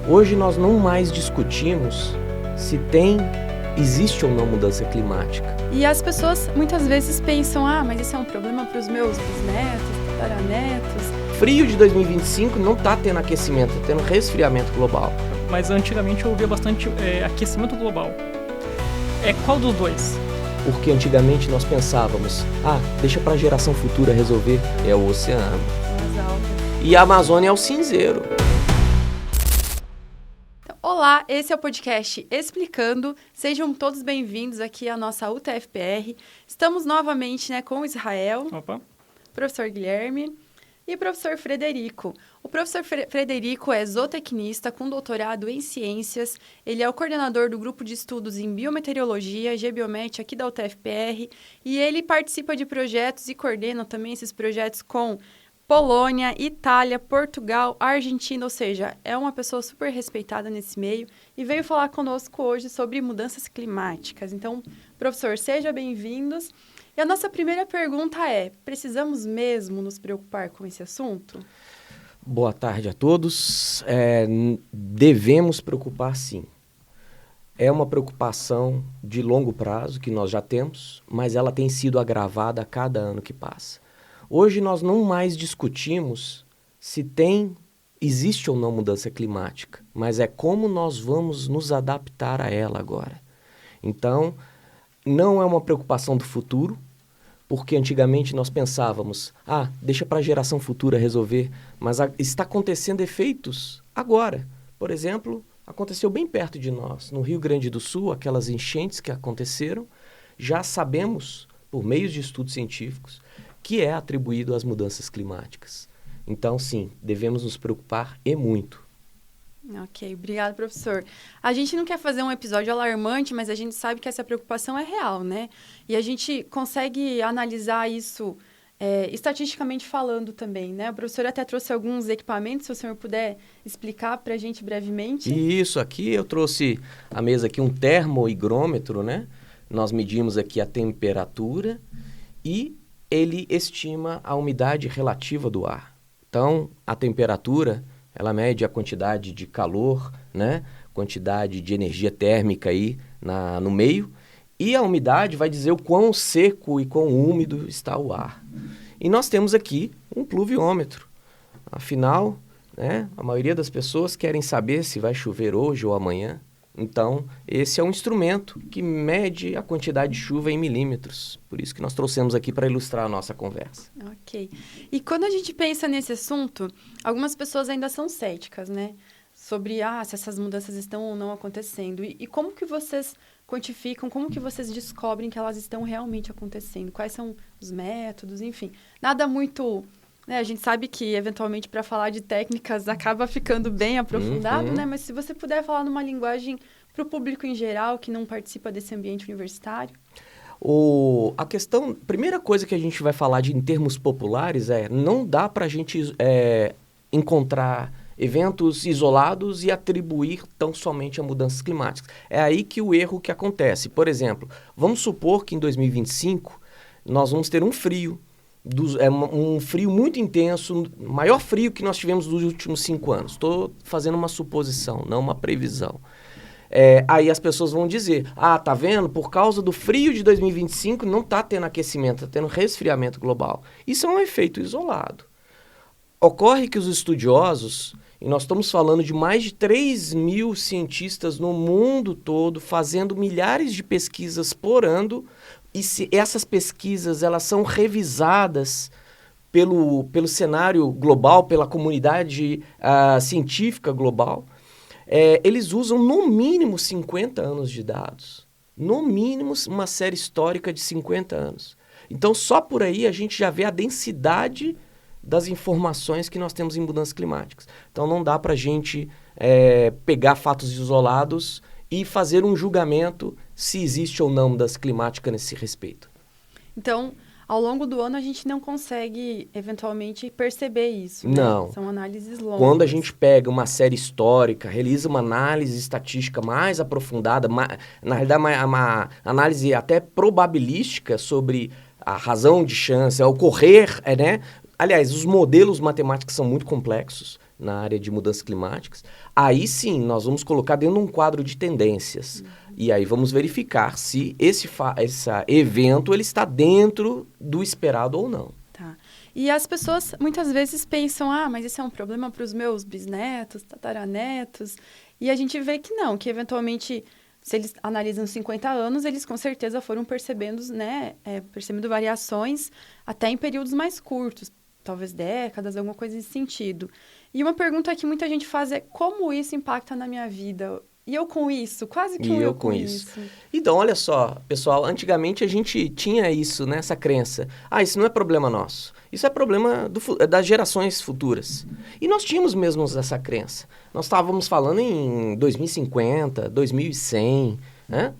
Hoje nós não mais discutimos se existe ou não mudança climática. E as pessoas muitas vezes pensam, mas isso é um problema para os meus bisnetos, tataranetos. Frio de 2025 não está tendo aquecimento, está tendo resfriamento global. Mas antigamente eu ouvia bastante aquecimento global. Qual dos dois? Porque antigamente nós pensávamos, deixa para a geração futura resolver, é o oceano. E a Amazônia é o cinzeiro. Olá, esse é o podcast Explicando. Sejam todos bem-vindos aqui à nossa UTFPR. Estamos novamente com o Israel, professor Guilherme e professor Frederico. O professor Frederico é zootecnista com doutorado em ciências. Ele é o coordenador do grupo de estudos em biometeorologia, GBiomet, aqui da UTFPR. E ele participa de projetos e coordena também esses projetos com Polônia, Itália, Portugal, Argentina, ou seja, é uma pessoa super respeitada nesse meio e veio falar conosco hoje sobre mudanças climáticas. Então, professor, seja bem-vindos. E a nossa primeira pergunta é, precisamos mesmo nos preocupar com esse assunto? Boa tarde a todos. Devemos preocupar, sim. É uma preocupação de longo prazo que nós já temos, mas ela tem sido agravada a cada ano que passa. Hoje nós não mais discutimos se existe ou não mudança climática, mas é como nós vamos nos adaptar a ela agora. Então, não é uma preocupação do futuro, porque antigamente nós pensávamos, deixa para a geração futura resolver, mas está acontecendo efeitos agora. Por exemplo, aconteceu bem perto de nós, no Rio Grande do Sul, aquelas enchentes que aconteceram, já sabemos, por meio de estudos científicos, que é atribuído às mudanças climáticas. Então, sim, devemos nos preocupar e muito. Ok, obrigado, professor. A gente não quer fazer um episódio alarmante, mas a gente sabe que essa preocupação é real, né? E a gente consegue analisar isso estatisticamente falando também, né? O professor até trouxe alguns equipamentos, se o senhor puder explicar para a gente brevemente. Isso, aqui eu trouxe à mesa aqui um termohigrômetro, né? Nós medimos aqui a temperatura e ele estima a umidade relativa do ar. Então, a temperatura, ela mede a quantidade de calor, né? Quantidade de energia térmica aí no meio. E a umidade vai dizer o quão seco e quão úmido está o ar. E nós temos aqui um pluviômetro. Afinal, né, a maioria das pessoas querem saber se vai chover hoje ou amanhã. Então, esse é um instrumento que mede a quantidade de chuva em milímetros. Por isso que nós trouxemos aqui para ilustrar a nossa conversa. Ok. E quando a gente pensa nesse assunto, algumas pessoas ainda são céticas, né? Sobre se essas mudanças estão ou não acontecendo. E como que vocês quantificam, como que vocês descobrem que elas estão realmente acontecendo? Quais são os métodos, enfim. Nada muito... A gente sabe que, eventualmente, para falar de técnicas, acaba ficando bem aprofundado, né? Mas se você puder falar numa linguagem para o público em geral, que não participa desse ambiente universitário. Primeira coisa que a gente vai falar em termos populares não dá para a gente encontrar eventos isolados e atribuir tão somente a mudanças climáticas. É aí que o erro que acontece. Por exemplo, vamos supor que em 2025 nós vamos ter um frio. Um frio muito intenso, maior frio que nós tivemos nos últimos 5 anos. Estou fazendo uma suposição, não uma previsão. Aí as pessoas vão dizer, tá vendo? Por causa do frio de 2025 não está tendo aquecimento, está tendo resfriamento global. Isso é um efeito isolado. Ocorre que os estudiosos, e nós estamos falando de mais de 3 mil cientistas no mundo todo, fazendo milhares de pesquisas por ano, e se essas pesquisas elas são revisadas pelo cenário global, pela comunidade científica global, eles usam no mínimo 50 anos de dados. No mínimo uma série histórica de 50 anos. Então, só por aí a gente já vê a densidade das informações que nós temos em mudanças climáticas. Então, não dá para a gente pegar fatos isolados e fazer um julgamento se existe ou não mudança climática nesse respeito. Então, ao longo do ano, a gente não consegue, eventualmente, perceber isso, né? Não. São análises longas. Quando a gente pega uma série histórica, realiza uma análise estatística mais aprofundada, na realidade, uma análise até probabilística sobre a razão de chance, a ocorrer, né? Aliás, os modelos matemáticos são muito complexos. na área de mudanças climáticas, aí sim nós vamos colocar dentro de um quadro de tendências. E aí vamos verificar se esse evento ele está dentro do esperado ou não. Tá. E as pessoas muitas vezes pensam, mas isso é um problema para os meus bisnetos, tataranetos. E a gente vê que não, que eventualmente, se eles analisam 50 anos, eles com certeza foram percebendo, né, percebendo variações até em períodos mais curtos, talvez décadas, alguma coisa nesse sentido. E uma pergunta que muita gente faz é como isso impacta na minha vida? E eu com isso? Quase que eu com isso. Então, olha só, pessoal, antigamente a gente tinha isso, né, essa crença. Isso não é problema nosso. Isso é problema das gerações futuras. E nós tínhamos mesmo essa crença. Nós estávamos falando em 2050, 2100, né?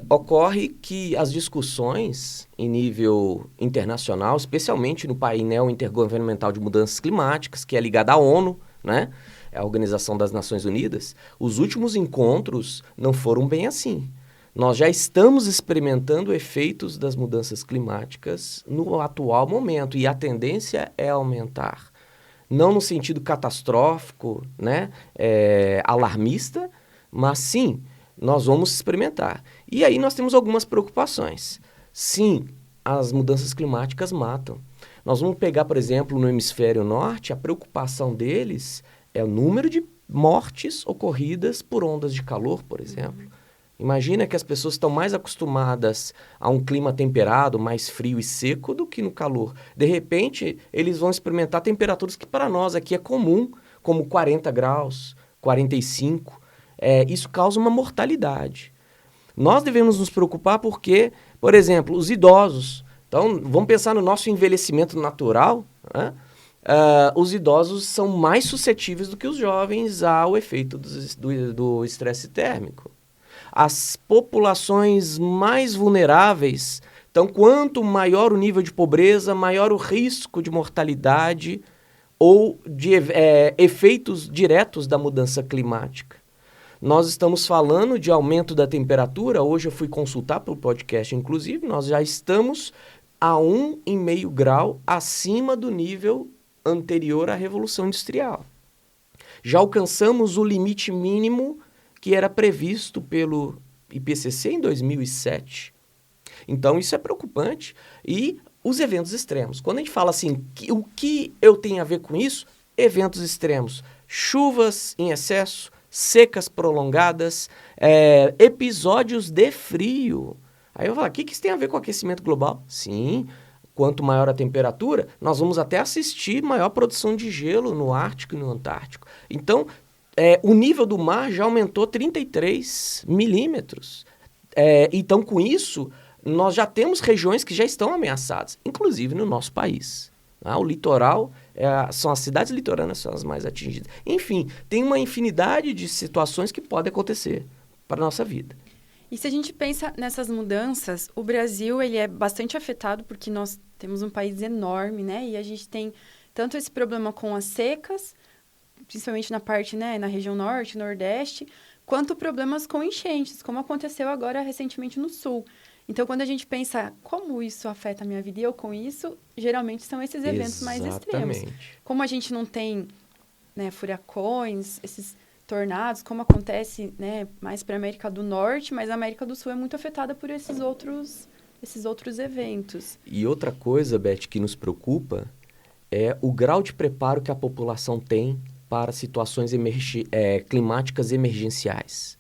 Ocorre que as discussões em nível internacional, especialmente no painel intergovernamental de mudanças climáticas, que é ligado à ONU, né? É a Organização das Nações Unidas, os últimos encontros não foram bem assim. Nós já estamos experimentando efeitos das mudanças climáticas no atual momento e a tendência é aumentar. Não no sentido catastrófico, né? Alarmista, mas sim, nós vamos experimentar. E aí nós temos algumas preocupações. Sim, as mudanças climáticas matam. Nós vamos pegar, por exemplo, no hemisfério norte, a preocupação deles é o número de mortes ocorridas por ondas de calor, por exemplo. Imagina que as pessoas estão mais acostumadas a um clima temperado, mais frio e seco do que no calor. De repente, eles vão experimentar temperaturas que para nós aqui é comum, como 40 graus, 45. Isso causa uma mortalidade. Nós devemos nos preocupar porque, por exemplo, os idosos. Então, vamos pensar no nosso envelhecimento natural, né? Os idosos são mais suscetíveis do que os jovens ao efeito do estresse térmico. As populações mais vulneráveis, então, quanto maior o nível de pobreza, maior o risco de mortalidade ou de efeitos diretos da mudança climática. Nós estamos falando de aumento da temperatura. Hoje eu fui consultar pelo podcast, inclusive, nós já estamos a 1,5 grau acima do nível anterior à Revolução Industrial. Já alcançamos o limite mínimo que era previsto pelo IPCC em 2007. Então, isso é preocupante. E os eventos extremos. Quando a gente fala assim, o que eu tenho a ver com isso? Eventos extremos. Chuvas em excesso, secas prolongadas, episódios de frio. Aí eu vou falar, o que isso tem a ver com aquecimento global? Sim, quanto maior a temperatura, nós vamos até assistir maior produção de gelo no Ártico e no Antártico. Então, o nível do mar já aumentou 33 milímetros. Então, com isso, nós já temos regiões que já estão ameaçadas, inclusive no nosso país. O litoral, são as cidades litorâneas são as mais atingidas. Enfim, tem uma infinidade de situações que podem acontecer para a nossa vida. E se a gente pensa nessas mudanças, o Brasil ele é bastante afetado porque nós temos um país enorme, né? E a gente tem tanto esse problema com as secas, principalmente na parte, né, na região norte, nordeste, quanto problemas com enchentes, como aconteceu agora recentemente no sul. Então, quando a gente pensa como isso afeta a minha vida e eu com isso, geralmente são esses eventos mais extremos. Como a gente não tem, né, furacões, esses tornados, como acontece, né, mais para a América do Norte, mas a América do Sul é muito afetada por esses outros eventos. E outra coisa, Beth, que nos preocupa é o grau de preparo que a população tem para situações climáticas emergenciais.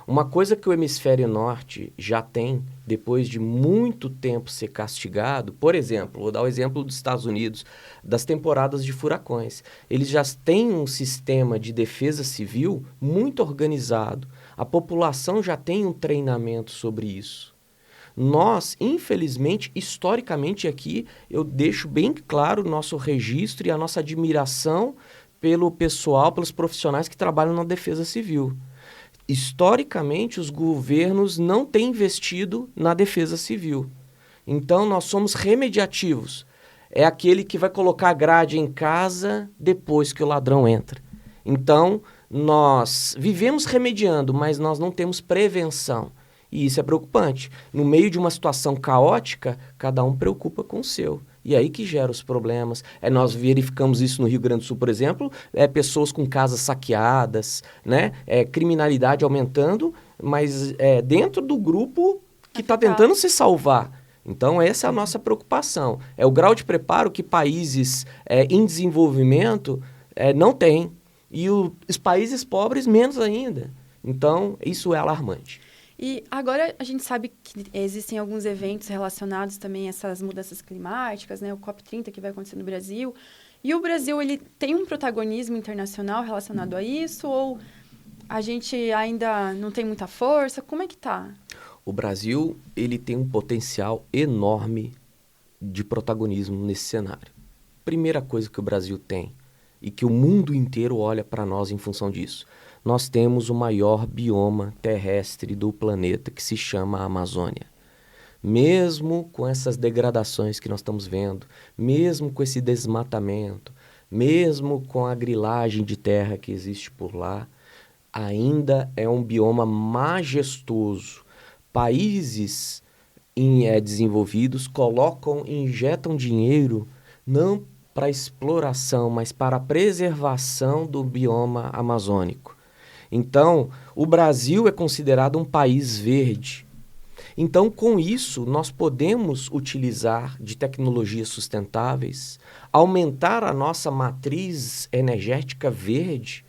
Uma coisa que o hemisfério norte já tem, depois de muito tempo ser castigado, por exemplo, vou dar o exemplo dos Estados Unidos, das temporadas de furacões. Eles já têm um sistema de defesa civil muito organizado. A população já tem um treinamento sobre isso. Nós, infelizmente, historicamente aqui, eu deixo bem claro o nosso registro e a nossa admiração pelo pessoal, pelos profissionais que trabalham na defesa civil. Historicamente, os governos não têm investido na defesa civil. Então, nós somos remediativos. É aquele que vai colocar a grade em casa depois que o ladrão entra. Então, nós vivemos remediando, mas nós não temos prevenção. E isso é preocupante. No meio de uma situação caótica, cada um preocupa com o seu. E aí que gera os problemas. Nós verificamos isso no Rio Grande do Sul, por exemplo, pessoas com casas saqueadas, né? Criminalidade aumentando, mas dentro do grupo que está tentando se salvar. Então, essa é a nossa preocupação. É o grau de preparo que países em desenvolvimento não têm. E os países pobres, menos ainda. Então, isso é alarmante. E agora a gente sabe que existem alguns eventos relacionados também a essas mudanças climáticas, né? O COP30 que vai acontecer no Brasil. E o Brasil, ele tem um protagonismo internacional relacionado a isso? Ou a gente ainda não tem muita força? Como é que tá? O Brasil, ele tem um potencial enorme de protagonismo nesse cenário. Primeira coisa que o Brasil tem, e que o mundo inteiro olha para nós em função disso, nós temos o maior bioma terrestre do planeta, que se chama Amazônia. Mesmo com essas degradações que nós estamos vendo, mesmo com esse desmatamento, mesmo com a grilagem de terra que existe por lá, ainda é um bioma majestoso. Países desenvolvidos injetam dinheiro não para exploração, mas para a preservação do bioma amazônico. Então, o Brasil é considerado um país verde. Então, com isso, nós podemos utilizar de tecnologias sustentáveis, aumentar a nossa matriz energética verde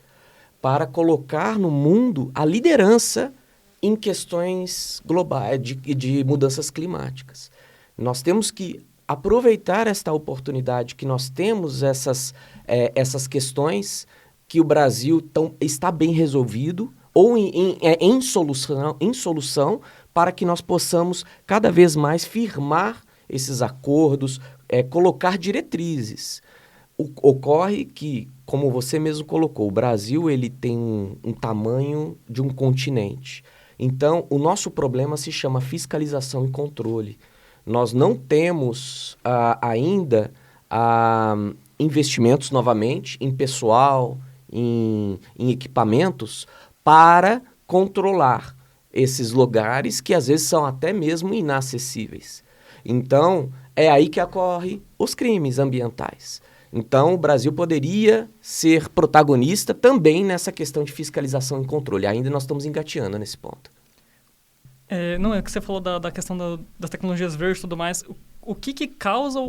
para colocar no mundo a liderança em questões globais de mudanças climáticas. Nós temos que aproveitar esta oportunidade que nós temos essas questões que o Brasil está bem resolvido ou em solução para que nós possamos cada vez mais firmar esses acordos, colocar diretrizes. Ocorre que, como você mesmo colocou, o Brasil ele tem um tamanho de um continente. Então, o nosso problema se chama fiscalização e controle. Nós não temos ainda investimentos novamente em pessoal, em equipamentos para controlar esses lugares que às vezes são até mesmo inacessíveis. Então, é aí que ocorrem os crimes ambientais. Então, o Brasil poderia ser protagonista também nessa questão de fiscalização e controle. Ainda nós estamos engateando nesse ponto. Não, é que você falou da questão das tecnologias verdes e tudo mais. O que causa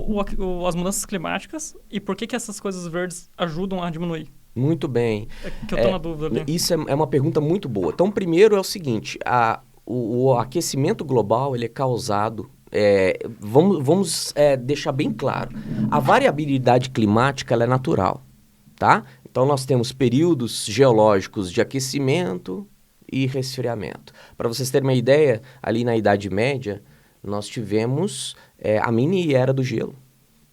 as mudanças climáticas e por que essas coisas verdes ajudam a diminuir? Muito bem. Que eu estou na dúvida ali. Isso é uma pergunta muito boa. Então, primeiro é o seguinte, o aquecimento global ele é causado... vamos deixar bem claro. A variabilidade climática ela é natural, tá? Então, nós temos períodos geológicos de aquecimento e resfriamento. Para vocês terem uma ideia, ali na Idade Média, nós tivemos a mini era do gelo,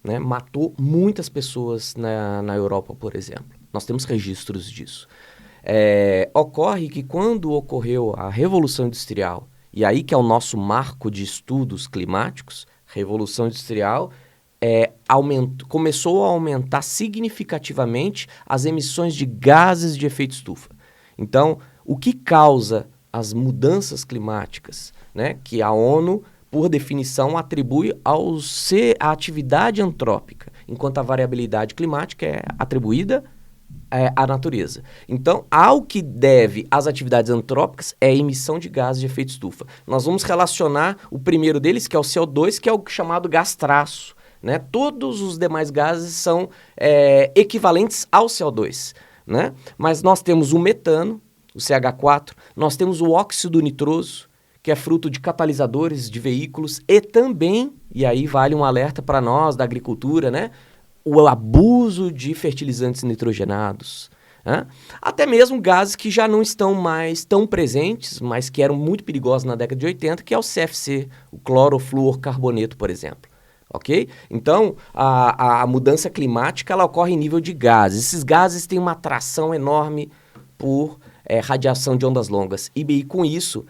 né? Matou muitas pessoas na Europa, por exemplo. Nós temos registros disso. Ocorre que quando ocorreu a Revolução Industrial, e aí que é o nosso marco de estudos climáticos, Revolução Industrial, começou a aumentar significativamente as emissões de gases de efeito estufa. Então, o que causa as mudanças climáticas, né? Que a ONU, por definição, atribui à atividade antrópica, enquanto a variabilidade climática é atribuída à natureza. Então, ao que deve as atividades antrópicas é a emissão de gases de efeito estufa. Nós vamos relacionar o primeiro deles, que é o CO2, que é o chamado gás traço, né? Todos os demais gases são equivalentes ao CO2, né? Mas nós temos o metano, o CH4, nós temos o óxido nitroso, que é fruto de catalisadores de veículos, e também, e aí vale um alerta para nós da agricultura, né? O abuso de fertilizantes nitrogenados, né? Até mesmo gases que já não estão mais tão presentes, mas que eram muito perigosos na década de 80, que é o CFC, o clorofluorcarboneto, por exemplo. Ok? Então, a mudança climática ela ocorre em nível de gases. Esses gases têm uma atração enorme por radiação de ondas longas. E com isso,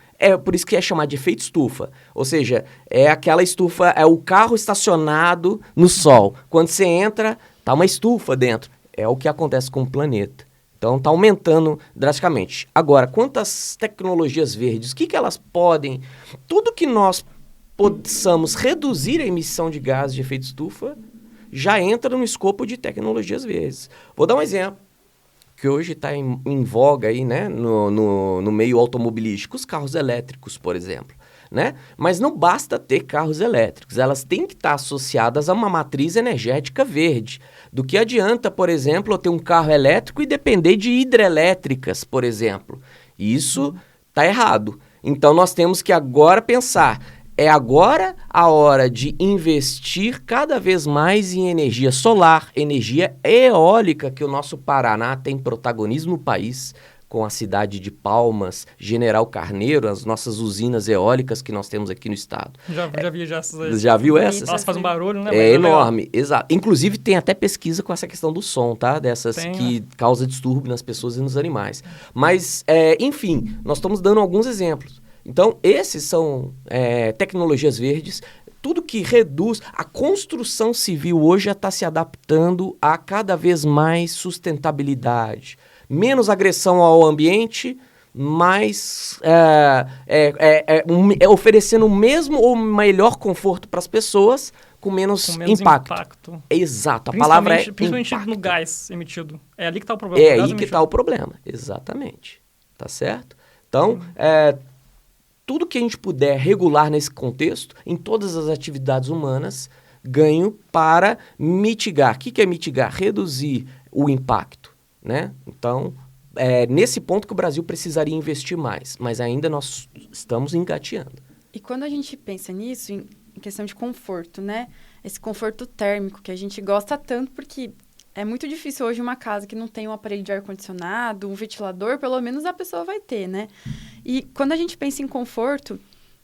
por isso que é chamado de efeito estufa. Ou seja, é aquela estufa, é o carro estacionado no sol. Quando você entra, tá uma estufa dentro. É o que acontece com o planeta. Então, está aumentando drasticamente. Agora, quanto às tecnologias verdes, o que elas podem... Tudo que nós possamos reduzir a emissão de gases de efeito estufa já entra no escopo de tecnologias verdes. Vou dar um exemplo, que hoje está em voga aí, né, no meio automobilístico, os carros elétricos, por exemplo. Né? Mas não basta ter carros elétricos, elas têm que estar associadas a uma matriz energética verde. Do que adianta, por exemplo, eu ter um carro elétrico e depender de hidrelétricas, por exemplo. Isso está errado. Então, nós temos que agora pensar, é agora a hora de investir cada vez mais em energia solar, energia eólica, que o nosso Paraná tem protagonismo no país, com a cidade de Palmas, General Carneiro, as nossas usinas eólicas que nós temos aqui no estado. Já vi essas aí. Já viu essas? Elas fazem um barulho, né? É enorme, exato. Inclusive tem até pesquisa com essa questão do som, tá? Dessas que causa distúrbio nas pessoas e nos animais. Mas, enfim, nós estamos dando alguns exemplos. Então, esses são tecnologias verdes. Tudo que reduz... A construção civil hoje já está se adaptando a cada vez mais sustentabilidade. Menos agressão ao ambiente, mais oferecendo o mesmo ou melhor conforto para as pessoas com menos impacto. Exato, a palavra é principalmente impacto. No gás emitido. É ali que está o problema. É aí que está o problema, exatamente. Tá certo? Então, tudo que a gente puder regular nesse contexto, em todas as atividades humanas, ganho para mitigar. O que é mitigar? Reduzir o impacto. Né? Então, nesse ponto que o Brasil precisaria investir mais, mas ainda nós estamos engateando. E quando a gente pensa nisso, em questão de conforto, né? Esse conforto térmico que a gente gosta tanto, porque é muito difícil hoje uma casa que não tem um aparelho de ar-condicionado, um ventilador, pelo menos a pessoa vai ter, né? E quando a gente pensa em conforto,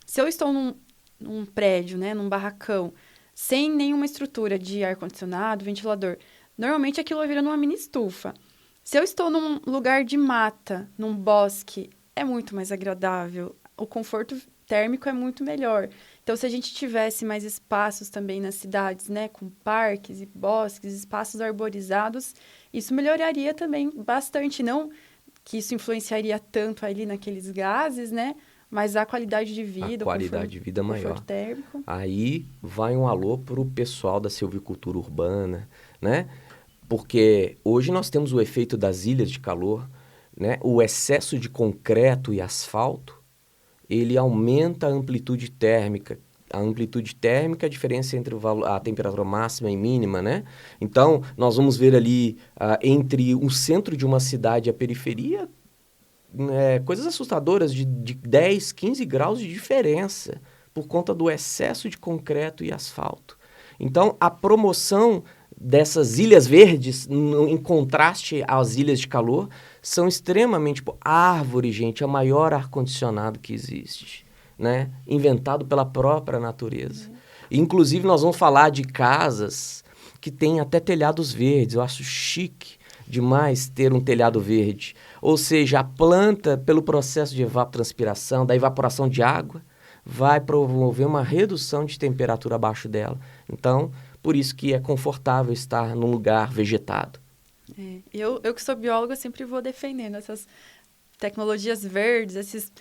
se eu estou num prédio, né, num barracão, sem nenhuma estrutura de ar-condicionado, ventilador, normalmente aquilo vira numa mini estufa. Se eu estou num lugar de mata, num bosque, é muito mais agradável. O conforto térmico é muito melhor. Então, se a gente tivesse mais espaços também nas cidades, né, com parques e bosques, espaços arborizados, isso melhoraria também bastante. Não que isso influenciaria tanto ali naqueles gases, né, mas a qualidade de vida, a qualidade de vida maior. Térmico. Aí vai um alô para o pessoal da silvicultura urbana, né? Porque hoje nós temos o efeito das ilhas de calor, né? O excesso de concreto e asfalto, ele aumenta a amplitude térmica. A amplitude térmica é a diferença entre a temperatura máxima e mínima, né? Então, nós vamos ver ali, entre o centro de uma cidade e a periferia, coisas assustadoras de 10, 15 graus de diferença por conta do excesso de concreto e asfalto. Então, a promoção dessas ilhas verdes, em contraste às ilhas de calor, são extremamente... árvore, gente, é o maior ar-condicionado que existe, né? Inventado pela própria natureza. Inclusive, nós vamos falar de casas que têm até telhados verdes. Eu acho chique demais ter um telhado verde. Ou seja, a planta, pelo processo de evapotranspiração, da evaporação de água, vai promover uma redução de temperatura abaixo dela. Então, por isso que é confortável estar num lugar vegetado. Eu que sou bióloga, sempre vou defendendo essas tecnologias verdes,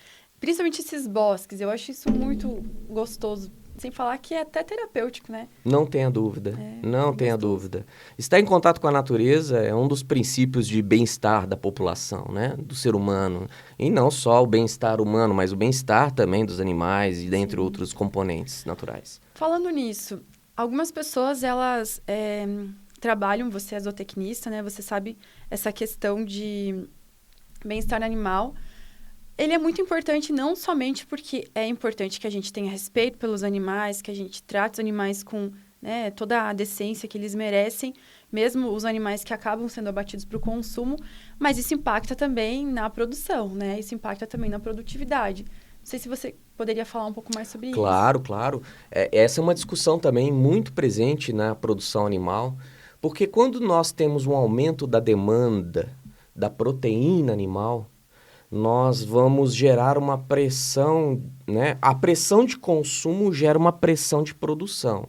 principalmente esses bosques. Eu acho isso muito gostoso. Sem falar que é até terapêutico, né? Não tenha dúvida, não tenha dúvida. Estar em contato com a natureza é um dos princípios de bem-estar da população, né? Do ser humano. E não só o bem-estar humano, mas o bem-estar também dos animais e dentre outros componentes naturais. Falando nisso, algumas pessoas, elas trabalham, você é zootecnista, né? Você sabe essa questão de bem-estar animal. Ele é muito importante não somente porque é importante que a gente tenha respeito pelos animais, que a gente trate os animais com, né, toda a decência que eles merecem, mesmo os animais que acabam sendo abatidos para o consumo, mas isso impacta também na produção, né? Isso impacta também na produtividade. Não sei se você poderia falar um pouco mais sobre isso. Claro. Essa é uma discussão também muito presente na produção animal, porque quando nós temos um aumento da demanda da proteína animal, nós vamos gerar uma pressão, né? A pressão de consumo gera uma pressão de produção.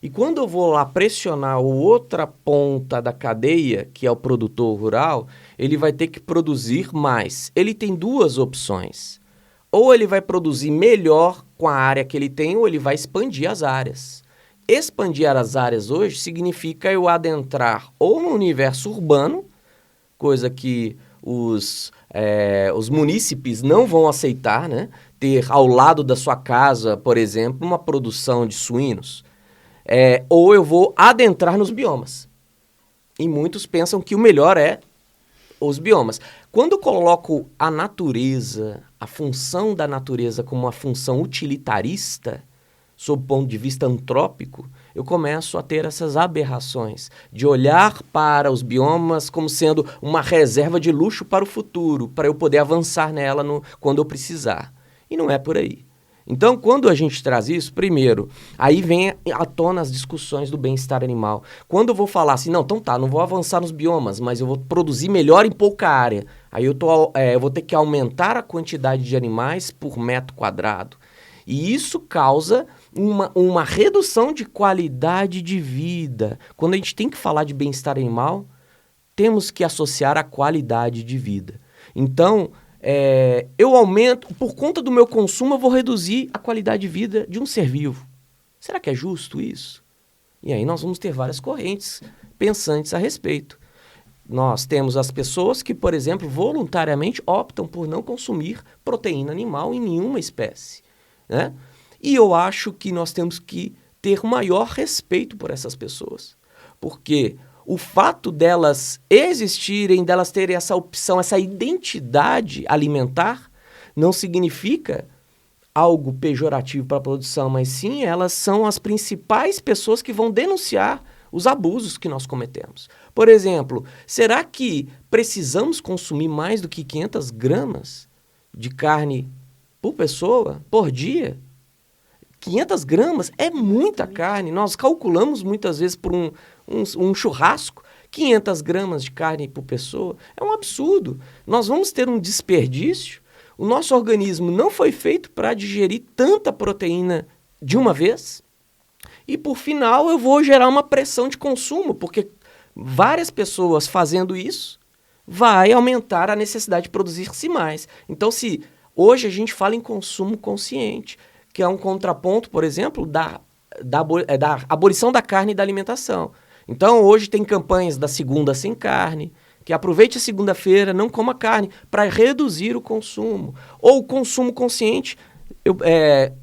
E quando eu vou lá pressionar a outra ponta da cadeia, que é o produtor rural, ele vai ter que produzir mais. Ele tem duas opções. Ou ele vai produzir melhor com a área que ele tem, ou ele vai expandir as áreas. expandir as áreas hoje significa eu adentrar ou no universo urbano, coisa que os munícipes não vão aceitar, né? Ter ao lado da sua casa, por exemplo, uma produção de suínos. Ou eu vou adentrar nos biomas. E muitos pensam que o melhor é os biomas. Quando eu coloco a natureza, a função da natureza como uma função utilitarista, sob o ponto de vista antrópico, eu começo a ter essas aberrações de olhar para os biomas como sendo uma reserva de luxo para o futuro, para eu poder avançar nela quando eu precisar. E não é por aí. Então, quando a gente traz isso, primeiro, aí vem à tona as discussões do bem-estar animal. Quando eu vou falar assim, não vou avançar nos biomas, mas eu vou produzir melhor em pouca área. Aí eu vou ter que aumentar a quantidade de animais por metro quadrado. E isso causa uma redução de qualidade de vida. Quando a gente tem que falar de bem-estar animal, temos que associar a qualidade de vida. Então, eu aumento, por conta do meu consumo, eu vou reduzir a qualidade de vida de um ser vivo. Será que é justo isso? E aí nós vamos ter várias correntes pensantes a respeito. Nós temos as pessoas que, por exemplo, voluntariamente optam por não consumir proteína animal em nenhuma espécie, né? E eu acho que nós temos que ter maior respeito por essas pessoas. Porque o fato delas existirem, delas terem essa opção, essa identidade alimentar, não significa algo pejorativo para a produção, mas sim elas são as principais pessoas que vão denunciar os abusos que nós cometemos. Por exemplo, será que precisamos consumir mais do que 500 gramas de carne por pessoa, por dia? 500 gramas é muita carne. Nós calculamos muitas vezes por um churrasco, 500 gramas de carne por pessoa. É um absurdo. Nós vamos ter um desperdício. O nosso organismo não foi feito para digerir tanta proteína de uma vez. E, por final, eu vou gerar uma pressão de consumo, porque várias pessoas fazendo isso vai aumentar a necessidade de produzir-se mais. Então, se hoje a gente fala em consumo consciente, que é um contraponto, por exemplo, da abolição da carne e da alimentação. Então, hoje tem campanhas da segunda sem carne, que aproveite a segunda-feira, não coma carne, para reduzir o consumo. Ou o consumo consciente,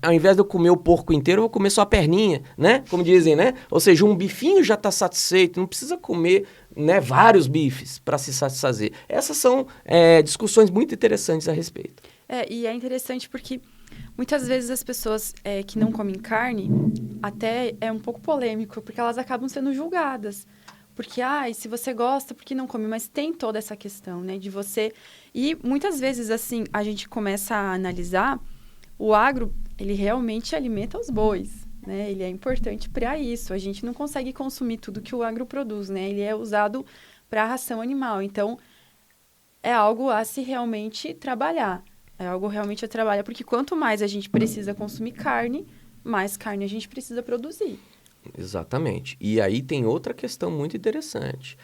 ao invés de eu comer o porco inteiro, eu vou comer só a perninha, né? Como dizem, né? Ou seja, um bifinho já está satisfeito, não precisa comer, né, vários bifes para se satisfazer. Essas são discussões muito interessantes a respeito. E é interessante porque muitas vezes as pessoas que não comem carne, até é um pouco polêmico, porque elas acabam sendo julgadas. Porque, se você gosta, por que não come? Mas tem toda essa questão, né, de você... E muitas vezes, assim, a gente começa a analisar, o agro, ele realmente alimenta os bois, né? Ele é importante para isso. A gente não consegue consumir tudo que o agro produz, né? Ele é usado para a ração animal. Então, é algo a se realmente trabalhar. É algo realmente a trabalhar, porque quanto mais a gente precisa consumir carne, mais carne a gente precisa produzir. Exatamente. E aí tem outra questão muito interessante.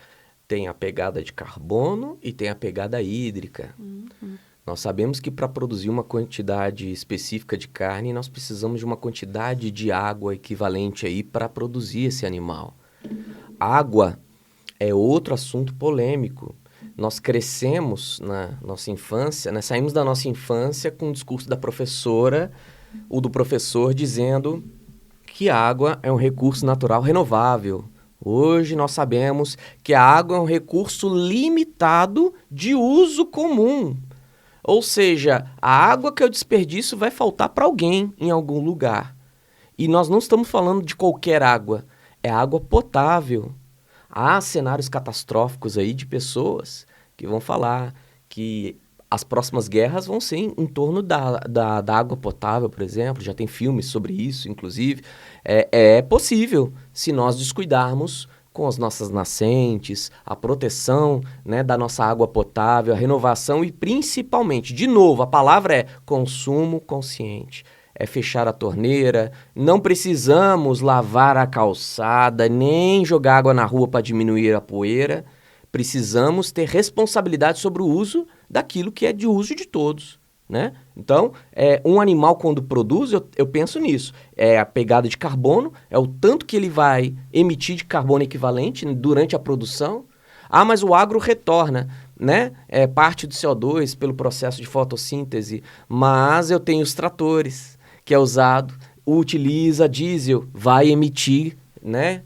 Tem a pegada de carbono e tem a pegada hídrica. Uhum. Nós sabemos que para produzir uma quantidade específica de carne, nós precisamos de uma quantidade de água equivalente aí para produzir esse animal. Água é outro assunto polêmico. Nós crescemos na nossa infância, né? Saímos da nossa infância com o discurso da professora ou do professor dizendo que a água é um recurso natural renovável. Hoje nós sabemos que a água é um recurso limitado de uso comum. Ou seja, a água que eu desperdiço vai faltar para alguém em algum lugar. E nós não estamos falando de qualquer água, é água potável. Há cenários catastróficos aí de pessoas que vão falar que as próximas guerras vão ser em torno da água potável, por exemplo. Já tem filmes sobre isso, inclusive. É possível se nós descuidarmos com as nossas nascentes, a proteção, né, da nossa água potável, a renovação e, principalmente, de novo, a palavra é consumo consciente. É fechar a torneira, não precisamos lavar a calçada, nem jogar água na rua para diminuir a poeira. Precisamos ter responsabilidade sobre o uso daquilo que é de uso de todos, né? Então, um animal quando produz, eu penso nisso. É a pegada de carbono, é o tanto que ele vai emitir de carbono equivalente durante a produção. Ah, mas o agro retorna, né? É parte do CO2 pelo processo de fotossíntese, mas eu tenho os tratores, que é usado, utiliza diesel, vai emitir, né?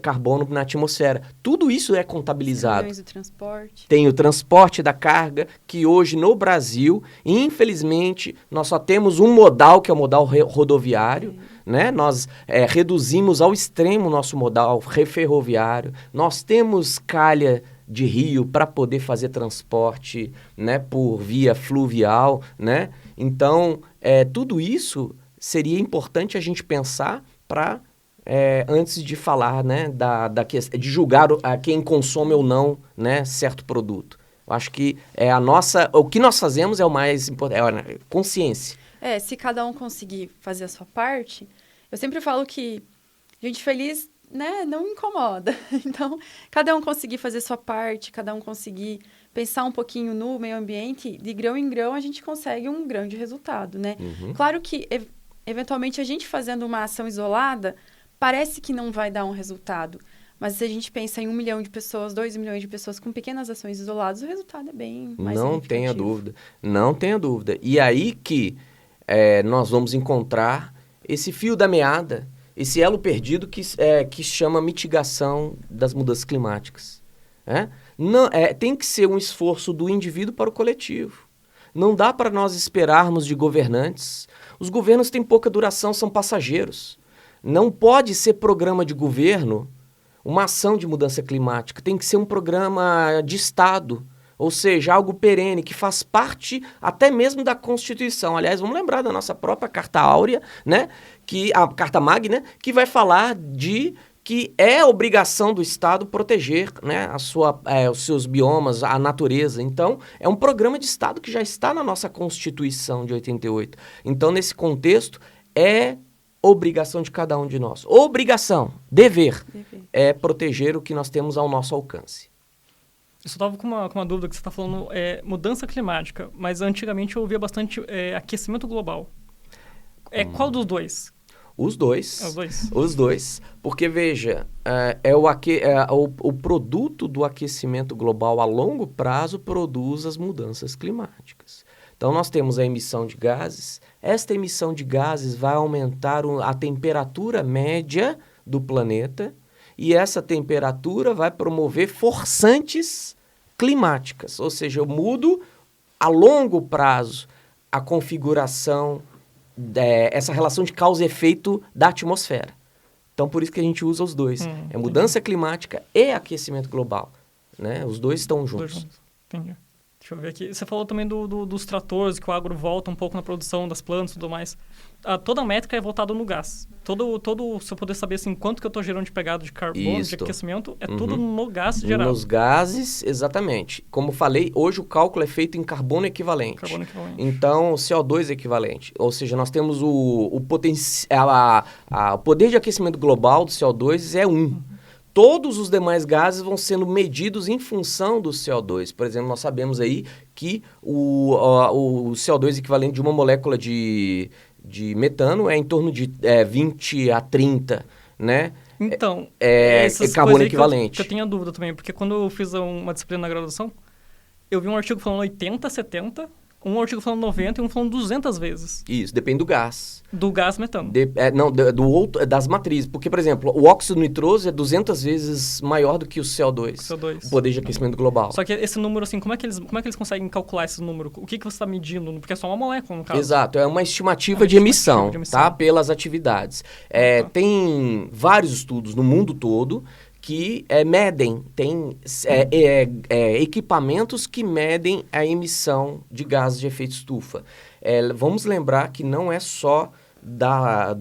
Carbono na atmosfera. Tudo isso é contabilizado. Do transporte. Tem o transporte da carga, que hoje no Brasil, infelizmente, nós só temos um modal, que é o modal rodoviário, né? Nós reduzimos ao extremo o nosso modal ferroviário. Nós temos calha de rio para poder fazer transporte, né, por via fluvial, né? Então, tudo isso seria importante a gente pensar para... antes de falar, né, de julgar quem consome ou não, né, certo produto. Eu acho que o que nós fazemos é o mais importante, consciência. Se cada um conseguir fazer a sua parte, eu sempre falo que gente feliz, né, não incomoda. Então, cada um conseguir fazer a sua parte, cada um conseguir pensar um pouquinho no meio ambiente, de grão em grão a gente consegue um grande resultado, né? Uhum. Claro que, eventualmente, a gente fazendo uma ação isolada, parece que não vai dar um resultado. Mas se a gente pensa em 1 milhão de pessoas, 2 milhões de pessoas com pequenas ações isoladas, o resultado é bem mais Não significativo. tenha dúvida. Não tenha dúvida. E aí que nós vamos encontrar esse fio da meada, esse elo perdido que chama mitigação das mudanças climáticas. Não, tem que ser um esforço do indivíduo para o coletivo. Não dá para nós esperarmos de governantes. Os governos têm pouca duração, são passageiros. Não pode ser programa de governo uma ação de mudança climática. Tem que ser um programa de Estado, ou seja, algo perene, que faz parte até mesmo da Constituição. Aliás, vamos lembrar da nossa própria Carta Áurea, né? A Carta Magna, que vai falar que é obrigação do Estado proteger, né, os seus biomas, a natureza. Então, é um programa de Estado que já está na nossa Constituição de 88. Então, nesse contexto, obrigação de cada um de nós. Obrigação, dever, é proteger o que nós temos ao nosso alcance. Eu só estava com uma dúvida que você está falando, mudança climática, mas antigamente eu ouvia bastante aquecimento global. Qual dos dois? Os dois. Os dois. Os dois. Porque, veja, o produto do aquecimento global a longo prazo produz as mudanças climáticas. Então, nós temos a emissão de gases. Esta emissão de gases vai aumentar a temperatura média do planeta e essa temperatura vai promover forçantes climáticas. Ou seja, eu mudo a longo prazo a configuração, essa relação de causa e efeito da atmosfera. Então, por isso que a gente usa os dois. É mudança climática e aquecimento global. Né? Os dois estão juntos. Entendi. Deixa eu ver aqui. Você falou também dos tratores, que o agro volta um pouco na produção das plantas e tudo mais. Toda a métrica é voltada no gás. Se eu puder saber assim, quanto que eu estou gerando de pegada de carbono, de aquecimento, tudo no gás gerado. Nos gases, exatamente. Como falei, hoje o cálculo é feito em carbono equivalente. Então, CO2 equivalente. Ou seja, nós temos o poder de aquecimento global do CO2 é 1. Todos os demais gases vão sendo medidos em função do CO2. Por exemplo, nós sabemos aí que o CO2 equivalente de uma molécula de metano é em torno de 20 a 30, né? Então, carbono equivalente. Que eu tinha dúvida também, porque quando eu fiz uma disciplina na graduação, eu vi um artigo falando 80, 70, um artigo falando 90 e um falando 200 vezes. Isso, depende do gás. Do gás metano. Das matrizes. Porque, por exemplo, o óxido nitroso é 200 vezes maior do que o CO2. O poder de aquecimento global. Só que esse número, assim, como é que eles conseguem calcular esse número? O que você está medindo? Porque é só uma molécula, no caso. Exato, é uma estimativa de emissão, tá? Pelas atividades. Tem vários estudos no mundo todo que medem, tem equipamentos que medem a emissão de gases de efeito estufa. Vamos lembrar que não é só da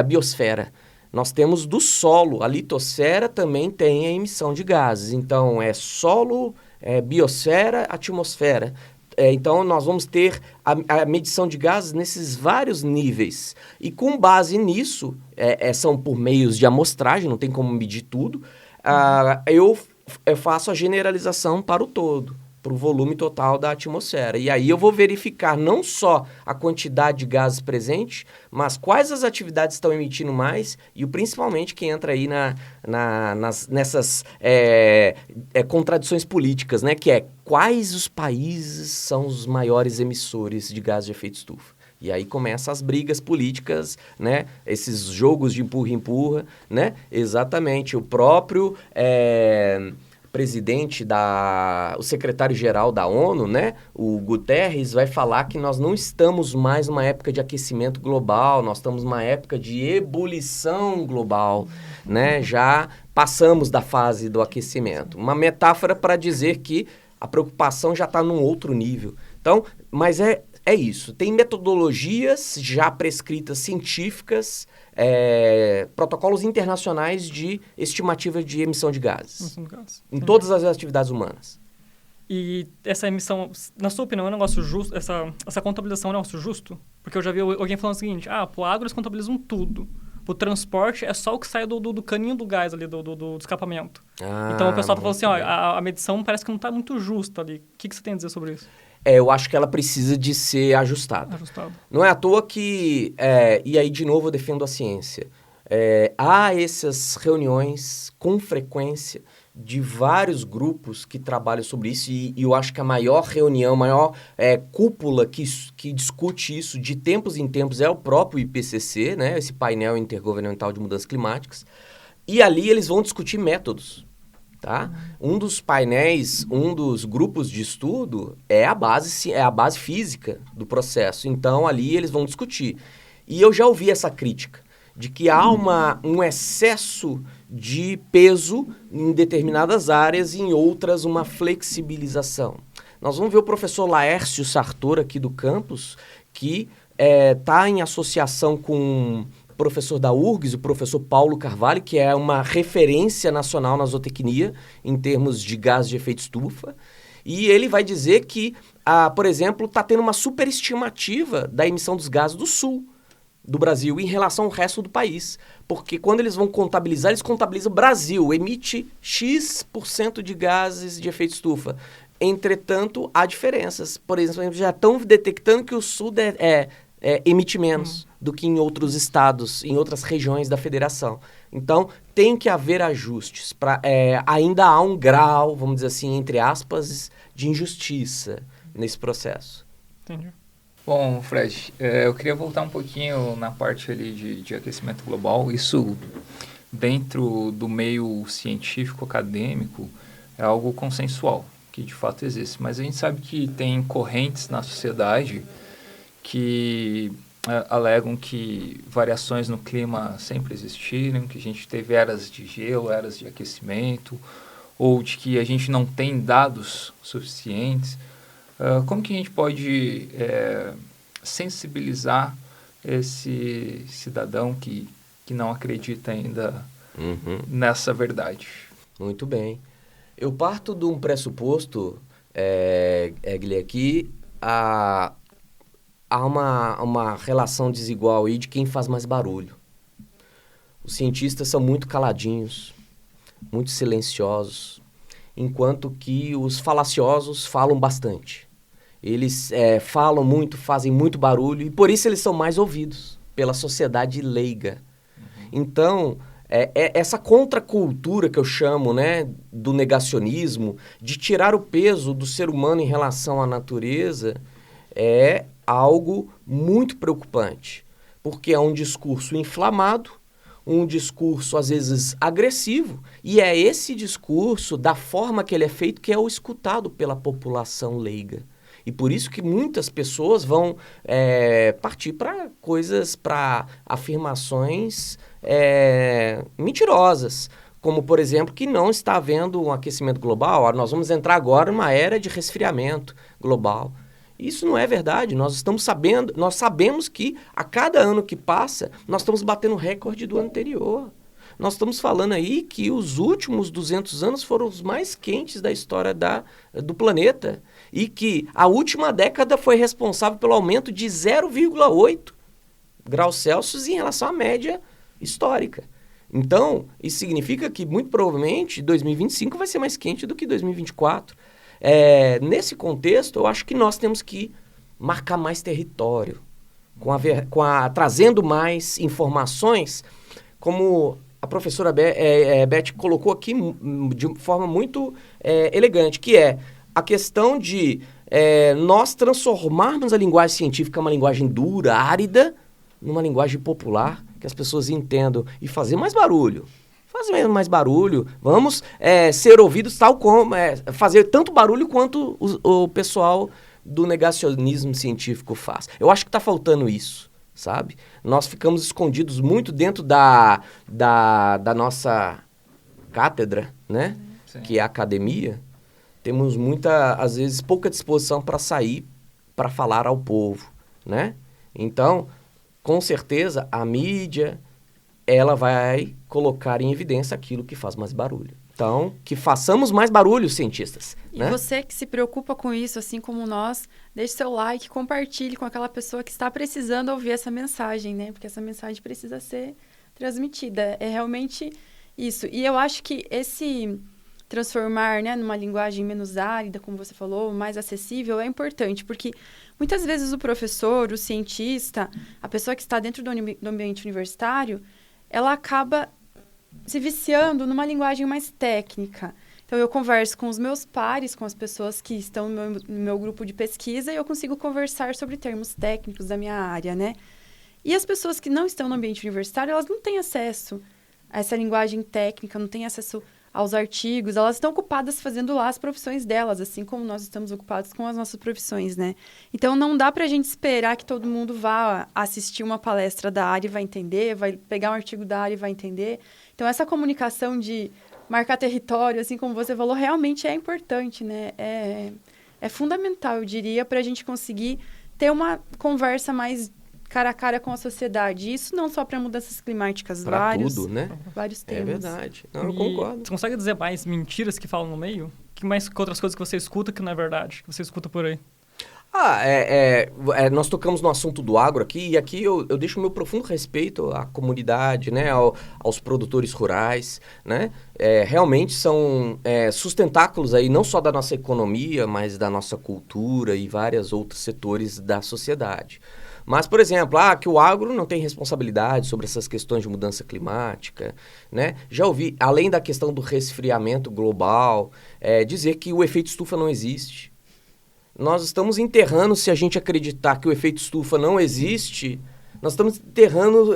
biosfera. Nós temos do solo, a litosfera também tem a emissão de gases. Então, solo, biosfera, atmosfera. Então, nós vamos ter a medição de gases nesses vários níveis. E com base nisso, são por meios de amostragem, não tem como medir tudo, eu faço a generalização para o todo. para o volume total da atmosfera. E aí eu vou verificar não só a quantidade de gases presentes, mas quais as atividades estão emitindo mais e principalmente que entra aí nessas contradições políticas, né? Que é quais os países são os maiores emissores de gases de efeito estufa. E aí começam as brigas políticas, né? Esses jogos de empurra-empurra, né? Exatamente. O próprio presidente o secretário-geral da ONU, né? O Guterres vai falar que nós não estamos mais numa época de aquecimento global, nós estamos numa época de ebulição global, né? Já passamos da fase do aquecimento. Uma metáfora para dizer que a preocupação já está num outro nível. Então, mas é isso. Tem metodologias já prescritas científicas, protocolos internacionais de estimativa de emissão de gases. Em todas as atividades humanas. E essa emissão, na sua opinião, é um negócio justo? Essa contabilização é um negócio justo? Porque eu já vi alguém falando o seguinte, pro agro eles contabilizam tudo. Pro transporte é só o que sai do caninho do gás ali, do escapamento. Então o pessoal tá falando assim, a medição parece que não está muito justa ali. O que você tem a dizer sobre isso? Eu acho que ela precisa de ser ajustada. Não é à toa que, e aí de novo eu defendo a ciência, há essas reuniões com frequência de vários grupos que trabalham sobre isso e eu acho que a maior reunião, a maior cúpula que discute isso de tempos em tempos é o próprio IPCC, né? Esse painel intergovernamental de mudanças climáticas, e ali eles vão discutir métodos. Tá? Um dos painéis, um dos grupos de estudo é a base física do processo. Então, ali eles vão discutir. E eu já ouvi essa crítica de que há um excesso de peso em determinadas áreas e em outras uma flexibilização. Nós vamos ver o professor Laércio Sartor aqui do campus, que está em associação com o professor da URGS, o professor Paulo Carvalho, que é uma referência nacional na zootecnia em termos de gás de efeito estufa. E ele vai dizer que, por exemplo, está tendo uma superestimativa da emissão dos gases do sul do Brasil em relação ao resto do país. Porque quando eles vão contabilizar, eles contabilizam o Brasil, emite X% de gases de efeito estufa. Entretanto, há diferenças. Por exemplo, já estão detectando que o sul emite menos do que em outros estados, em outras regiões da federação. Então, tem que haver ajustes. Ainda há um grau, vamos dizer assim, entre aspas, de injustiça nesse processo. Entendi. Bom, Fred, eu queria voltar um pouquinho na parte ali de aquecimento global. Isso, dentro do meio científico, acadêmico, é algo consensual, que de fato existe. Mas a gente sabe que tem correntes na sociedade que alegam que variações no clima sempre existiram, que a gente teve eras de gelo, eras de aquecimento, ou de que a gente não tem dados suficientes. Como que a gente pode sensibilizar esse cidadão que não acredita ainda nessa verdade? Muito bem. Eu parto de um pressuposto, Guilherme, que há uma relação desigual aí de quem faz mais barulho. Os cientistas são muito caladinhos, muito silenciosos, enquanto que os falaciosos falam bastante. Eles falam muito, fazem muito barulho e por isso eles são mais ouvidos pela sociedade leiga. Então, essa contracultura que eu chamo, né, do negacionismo, de tirar o peso do ser humano em relação à natureza, é algo muito preocupante, porque é um discurso inflamado, um discurso às vezes agressivo, e é esse discurso, da forma que ele é feito, que é o escutado pela população leiga. E por isso que muitas pessoas vão partir para afirmações mentirosas, como, por exemplo, que não está havendo um aquecimento global, nós vamos entrar agora numa era de resfriamento global. Isso não é verdade. Nós sabemos que a cada ano que passa, nós estamos batendo recorde do anterior. Nós estamos falando aí que os últimos 200 anos foram os mais quentes da história do planeta e que a última década foi responsável pelo aumento de 0,8 graus Celsius em relação à média histórica. Então, isso significa que, muito provavelmente, 2025 vai ser mais quente do que 2024. nesse contexto, eu acho que nós temos que marcar mais território, trazendo mais informações, como a professora Beth colocou aqui de forma muito elegante, que é a questão de nós transformarmos a linguagem científica, uma linguagem dura, árida, numa linguagem popular, que as pessoas entendam, e fazer mais barulho. Fazer mais barulho, vamos ser ouvidos tal como, fazer tanto barulho quanto o pessoal do negacionismo científico faz. Eu acho que está faltando isso, sabe? Nós ficamos escondidos muito dentro da nossa cátedra, né? Sim. Que é a academia. Temos às vezes, pouca disposição para sair, para falar ao povo, né? Então, com certeza, a mídia, ela vai colocar em evidência aquilo que faz mais barulho. Então, que façamos mais barulho, cientistas. E né? você que se preocupa com isso, assim como nós, deixe seu like, compartilhe com aquela pessoa que está precisando ouvir essa mensagem, né? Porque essa mensagem precisa ser transmitida. É realmente isso. E eu acho que esse transformar, né, numa linguagem menos árida, como você falou, mais acessível, é importante, porque muitas vezes o professor, o cientista, a pessoa que está dentro do ambiente universitário, ela acaba se viciando numa linguagem mais técnica. Então, eu converso com os meus pares, com as pessoas que estão no meu grupo de pesquisa, e eu consigo conversar sobre termos técnicos da minha área, né? E as pessoas que não estão no ambiente universitário, elas não têm acesso a essa linguagem técnica, não têm acesso aos artigos, elas estão ocupadas fazendo lá as profissões delas, assim como nós estamos ocupados com as nossas profissões, né? Então, não dá pra gente esperar que todo mundo vá assistir uma palestra da área e vai entender, vai pegar um artigo da área e vai entender. Então, essa comunicação de marcar território, assim como você falou, realmente é importante, né? É fundamental, eu diria, para a gente conseguir ter uma conversa mais cara a cara com a sociedade. Isso não só para mudanças climáticas, tudo, né? Vários temas. É verdade. Não, eu concordo. Você consegue dizer mais mentiras que falam no meio? Que outras coisas que você escuta que não é verdade, que você escuta por aí? Nós tocamos no assunto do agro aqui, e aqui eu deixo o meu profundo respeito à comunidade, né, aos produtores rurais, né? Realmente são sustentáculos aí, não só da nossa economia, mas da nossa cultura e vários outros setores da sociedade. Mas, por exemplo, que o agro não tem responsabilidade sobre essas questões de mudança climática, né? Já ouvi, além da questão do resfriamento global, dizer que o efeito estufa não existe. Nós estamos enterrando, se a gente acreditar que o efeito estufa não existe, nós estamos enterrando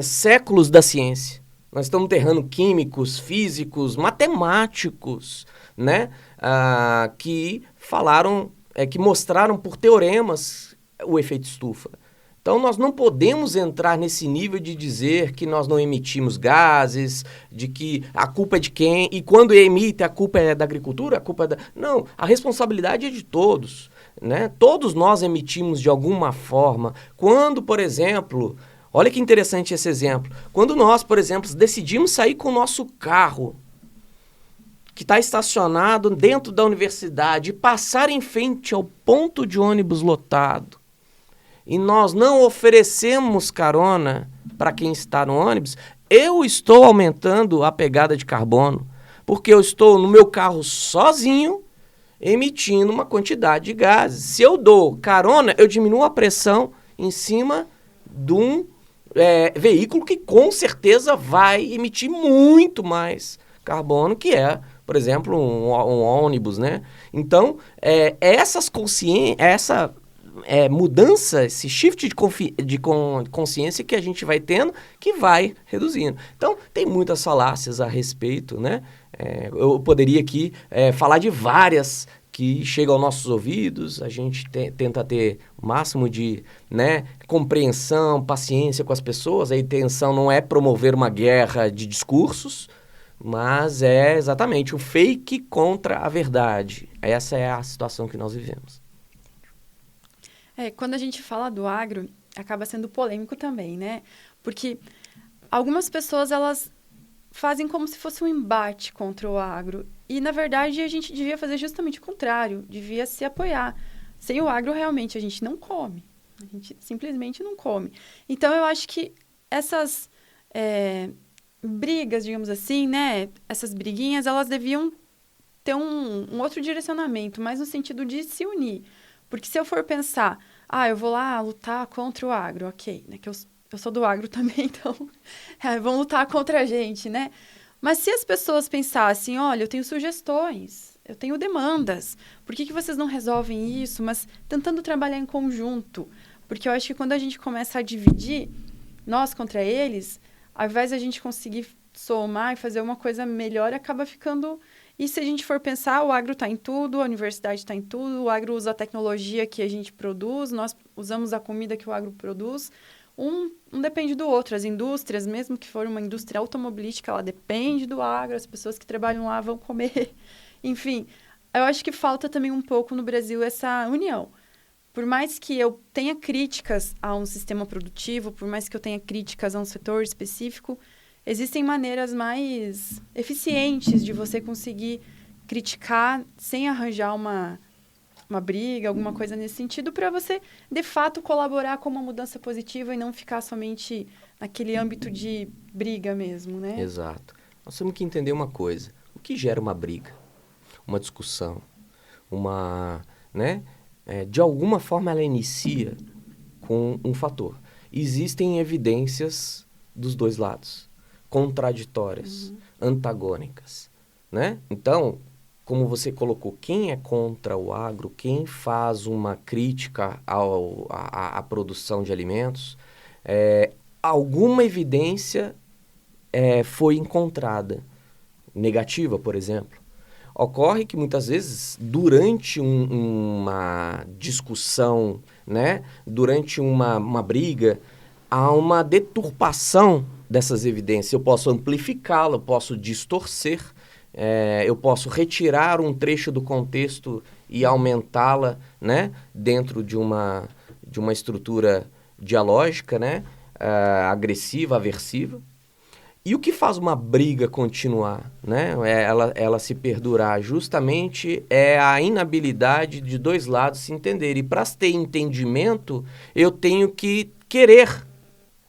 séculos da ciência. Nós estamos enterrando químicos, físicos, matemáticos, né? Que falaram, que mostraram por teoremas o efeito estufa. Então, nós não podemos entrar nesse nível de dizer que nós não emitimos gases, de que a culpa é de quem, e quando emite a culpa é da agricultura, a culpa é da... Não, a responsabilidade é de todos, né? Todos nós emitimos de alguma forma. Quando, por exemplo, olha que interessante esse exemplo, quando nós, por exemplo, decidimos sair com o nosso carro, que está estacionado dentro da universidade, e passar em frente ao ponto de ônibus lotado, e nós não oferecemos carona para quem está no ônibus, eu estou aumentando a pegada de carbono, porque eu estou no meu carro sozinho, emitindo uma quantidade de gases. Se eu dou carona, eu diminuo a pressão em cima de um veículo que com certeza vai emitir muito mais carbono, que é, por exemplo, um ônibus, né? Então, essa mudança, esse shift de consciência que a gente vai tendo, que vai reduzindo. Então, tem muitas falácias a respeito, né? Eu poderia aqui falar de várias que chegam aos nossos ouvidos, a gente tenta ter o máximo de compreensão, paciência com as pessoas. A intenção não é promover uma guerra de discursos, mas é exatamente o fake contra a verdade. Essa é a situação que nós vivemos. Quando a gente fala do agro, acaba sendo polêmico também, né? Porque algumas pessoas, elas fazem como se fosse um embate contra o agro. E, na verdade, a gente devia fazer justamente o contrário. Devia se apoiar. Sem o agro, realmente, a gente não come. A gente simplesmente não come. Então, eu acho que essas brigas, digamos assim, né? Essas briguinhas, elas deviam ter um outro direcionamento, mas no sentido de se unir. Porque se eu for pensar, eu vou lá lutar contra o agro, ok, né? Que eu sou do agro também, então vão lutar contra a gente, né? Mas se as pessoas pensassem, olha, eu tenho sugestões, eu tenho demandas, por que vocês não resolvem isso? Mas tentando trabalhar em conjunto, porque eu acho que quando a gente começa a dividir nós contra eles, ao invés de a gente conseguir somar e fazer uma coisa melhor, acaba ficando... E se a gente for pensar, o agro está em tudo, a universidade está em tudo, o agro usa a tecnologia que a gente produz, nós usamos a comida que o agro produz. Um depende do outro. As indústrias, mesmo que for uma indústria automobilística, ela depende do agro, as pessoas que trabalham lá vão comer. Enfim, eu acho que falta também um pouco no Brasil essa união. Por mais que eu tenha críticas a um sistema produtivo, por mais que eu tenha críticas a um setor específico, existem maneiras mais eficientes de você conseguir criticar sem arranjar uma briga, alguma coisa nesse sentido, para você, de fato, colaborar com uma mudança positiva e não ficar somente naquele âmbito de briga mesmo, né? Exato. Nós temos que entender uma coisa. O que gera uma briga? Uma discussão? De alguma forma ela inicia com um fator. Existem evidências dos dois lados, contraditórias, antagônicas, né? Então, como você colocou, quem é contra o agro, quem faz uma crítica à produção de alimentos, alguma evidência foi encontrada, negativa, por exemplo. Ocorre que muitas vezes, durante uma discussão, né, durante uma briga, há uma deturpação dessas evidências. Eu posso amplificá-la, eu posso distorcer, eu posso retirar um trecho do contexto e aumentá-la, né, dentro de uma estrutura dialógica, né, agressiva, aversiva. E o que faz uma briga continuar, né, ela se perdurar? Justamente é a inabilidade de dois lados se entenderem. E para ter entendimento, eu tenho que querer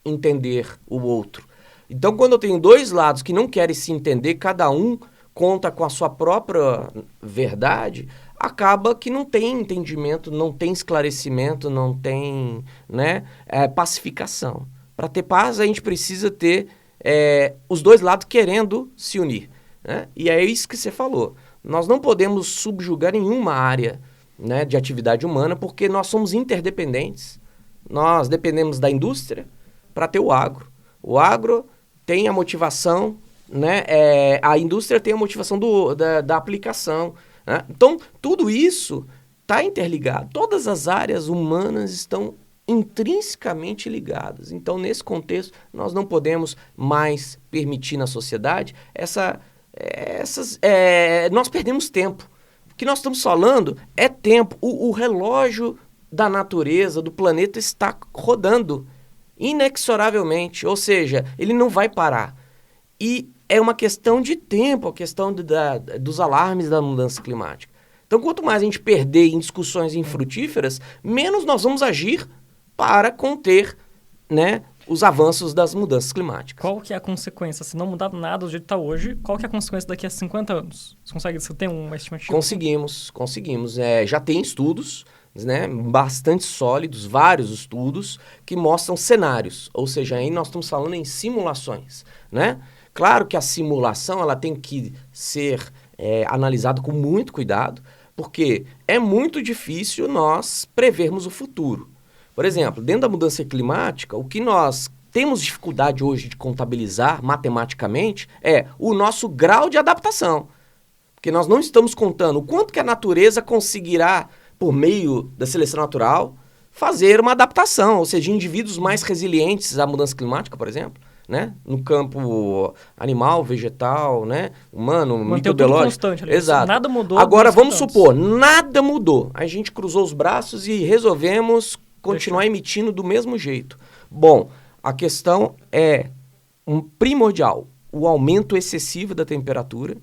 entender o outro. Então, quando eu tenho dois lados que não querem se entender, cada um conta com a sua própria verdade, acaba que não tem entendimento, não tem esclarecimento, não tem, né, pacificação. Para ter paz, a gente precisa ter os dois lados querendo se unir, né? E é isso que você falou. Nós não podemos subjugar nenhuma área, né, de atividade humana, porque nós somos interdependentes. Nós dependemos da indústria para ter o agro. O agro tem a motivação, né? A indústria tem a motivação da aplicação, né? Então, tudo isso está interligado. Todas as áreas humanas estão intrinsecamente ligadas. Então, nesse contexto, nós não podemos mais permitir na sociedade nós perdemos tempo. O que nós estamos falando é tempo. O relógio da natureza, do planeta, está rodando inexoravelmente, ou seja, ele não vai parar. E é uma questão de tempo, a questão dos alarmes da mudança climática. Então, quanto mais a gente perder em discussões infrutíferas, menos nós vamos agir para conter, né, os avanços das mudanças climáticas. Qual que é a consequência? Se não mudar nada do jeito que está hoje, qual que é a consequência daqui a 50 anos? Você tem uma estimativa? Conseguimos. Já tem estudos, né, bastante sólidos, vários estudos, que mostram cenários. Ou seja, aí nós estamos falando em simulações, né? Claro que a simulação ela tem que ser analisada com muito cuidado, porque é muito difícil nós prevermos o futuro. Por exemplo, dentro da mudança climática, o que nós temos dificuldade hoje de contabilizar matematicamente é o nosso grau de adaptação. Porque nós não estamos contando o quanto que a natureza conseguirá, por meio da seleção natural, fazer uma adaptação, ou seja, indivíduos mais resilientes à mudança climática, por exemplo, né? No campo animal, vegetal, né? Humano, microbiológico. Constante, ali. Exato. Nada mudou. Agora, vamos supor, nada mudou. A gente cruzou os braços e resolvemos continuar emitindo do mesmo jeito. Bom, a questão é primordial, o aumento excessivo da temperatura,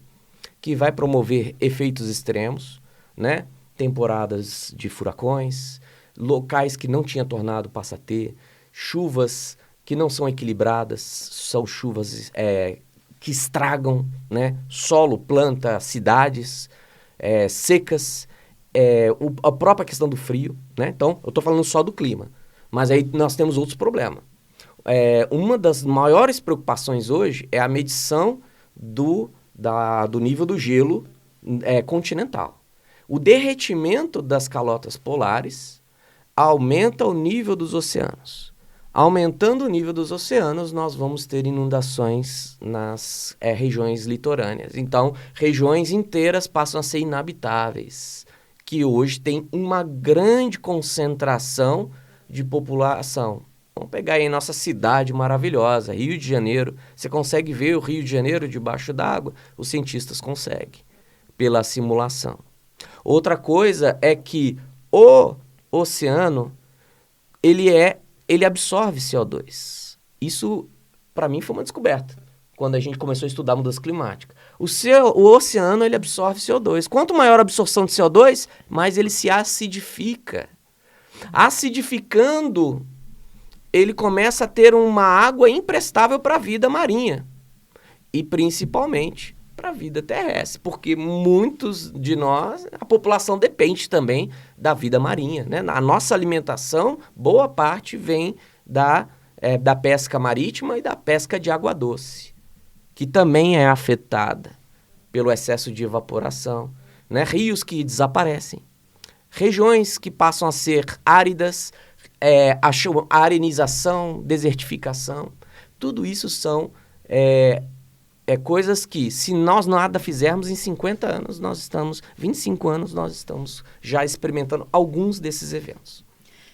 que vai promover efeitos extremos, né? Temporadas de furacões, locais que não tinha tornado passa a ter, chuvas que não são equilibradas, são chuvas que estragam, né? Solo, planta, cidades, secas, a própria questão do frio, né? Então, eu estou falando só do clima, mas aí nós temos outros problemas. Uma das maiores preocupações hoje é a medição do nível do gelo continental. O derretimento das calotas polares aumenta o nível dos oceanos. Aumentando o nível dos oceanos, nós vamos ter inundações nas regiões litorâneas. Então, regiões inteiras passam a ser inabitáveis, que hoje tem uma grande concentração de população. Vamos pegar aí nossa cidade maravilhosa, Rio de Janeiro. Você consegue ver o Rio de Janeiro debaixo d'água? Os cientistas conseguem, pela simulação. Outra coisa é que o oceano, ele absorve CO2. Isso, para mim, foi uma descoberta, quando a gente começou a estudar mudança climática. O oceano, ele absorve CO2. Quanto maior a absorção de CO2, mais ele se acidifica. Acidificando, ele começa a ter uma água imprestável para a vida marinha. E, principalmente, para a vida terrestre, porque muitos de nós, a população depende também da vida marinha, né? A nossa alimentação, boa parte vem da pesca marítima e da pesca de água doce, que também é afetada pelo excesso de evaporação, né? Rios que desaparecem, regiões que passam a ser áridas, arenização, desertificação, tudo isso são coisas que, se nós nada fizermos, em 50 anos, 25 anos, nós estamos já experimentando alguns desses eventos.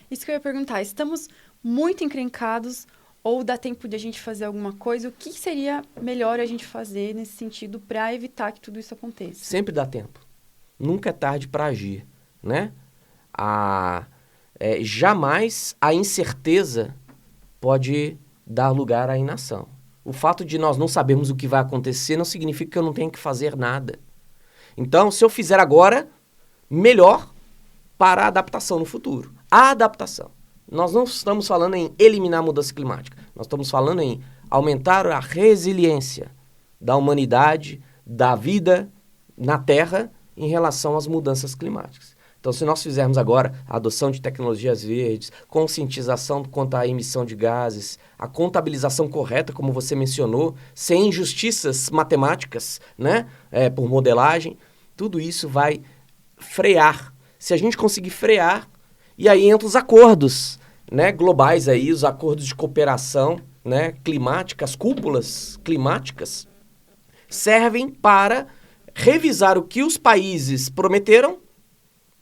Isso que eu ia perguntar, estamos muito encrencados ou dá tempo de a gente fazer alguma coisa? O que seria melhor a gente fazer nesse sentido para evitar que tudo isso aconteça? Sempre dá tempo. Nunca é tarde para agir, né? Jamais a incerteza pode dar lugar à inação. O fato de nós não sabermos o que vai acontecer não significa que eu não tenho que fazer nada. Então, se eu fizer agora, melhor para a adaptação no futuro. A adaptação. Nós não estamos falando em eliminar a mudança climática. Nós estamos falando em aumentar a resiliência da humanidade, da vida na Terra em relação às mudanças climáticas. Então, se nós fizermos agora a adoção de tecnologias verdes, conscientização quanto à emissão de gases, a contabilização correta, como você mencionou, sem injustiças matemáticas, né, por modelagem, tudo isso vai frear. Se a gente conseguir frear, e aí entram os acordos, né, globais, aí, os acordos de cooperação, né, climática, as cúpulas climáticas, servem para revisar o que os países prometeram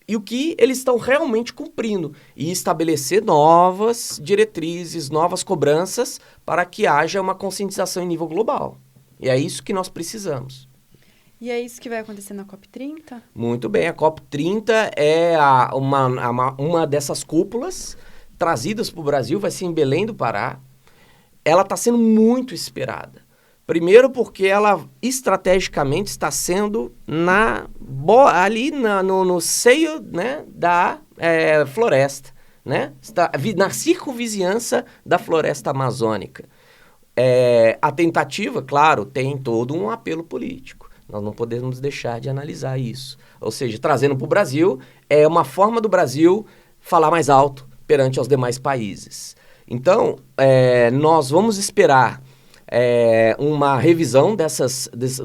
e o que eles estão realmente cumprindo e estabelecer novas diretrizes, novas cobranças para que haja uma conscientização em nível global. E é isso que nós precisamos. E é isso que vai acontecer na COP30? Muito bem, a COP30 é uma dessas cúpulas trazidas para o Brasil, vai ser em Belém do Pará. Ela está sendo muito esperada. Primeiro porque ela estrategicamente está sendo ali no seio, né, da floresta, né? Está na circunvizinhança da floresta amazônica. A tentativa, claro, tem todo um apelo político. Nós não podemos deixar de analisar isso. Ou seja, trazendo para o Brasil, é uma forma do Brasil falar mais alto perante aos demais países. Então, nós vamos esperar uma revisão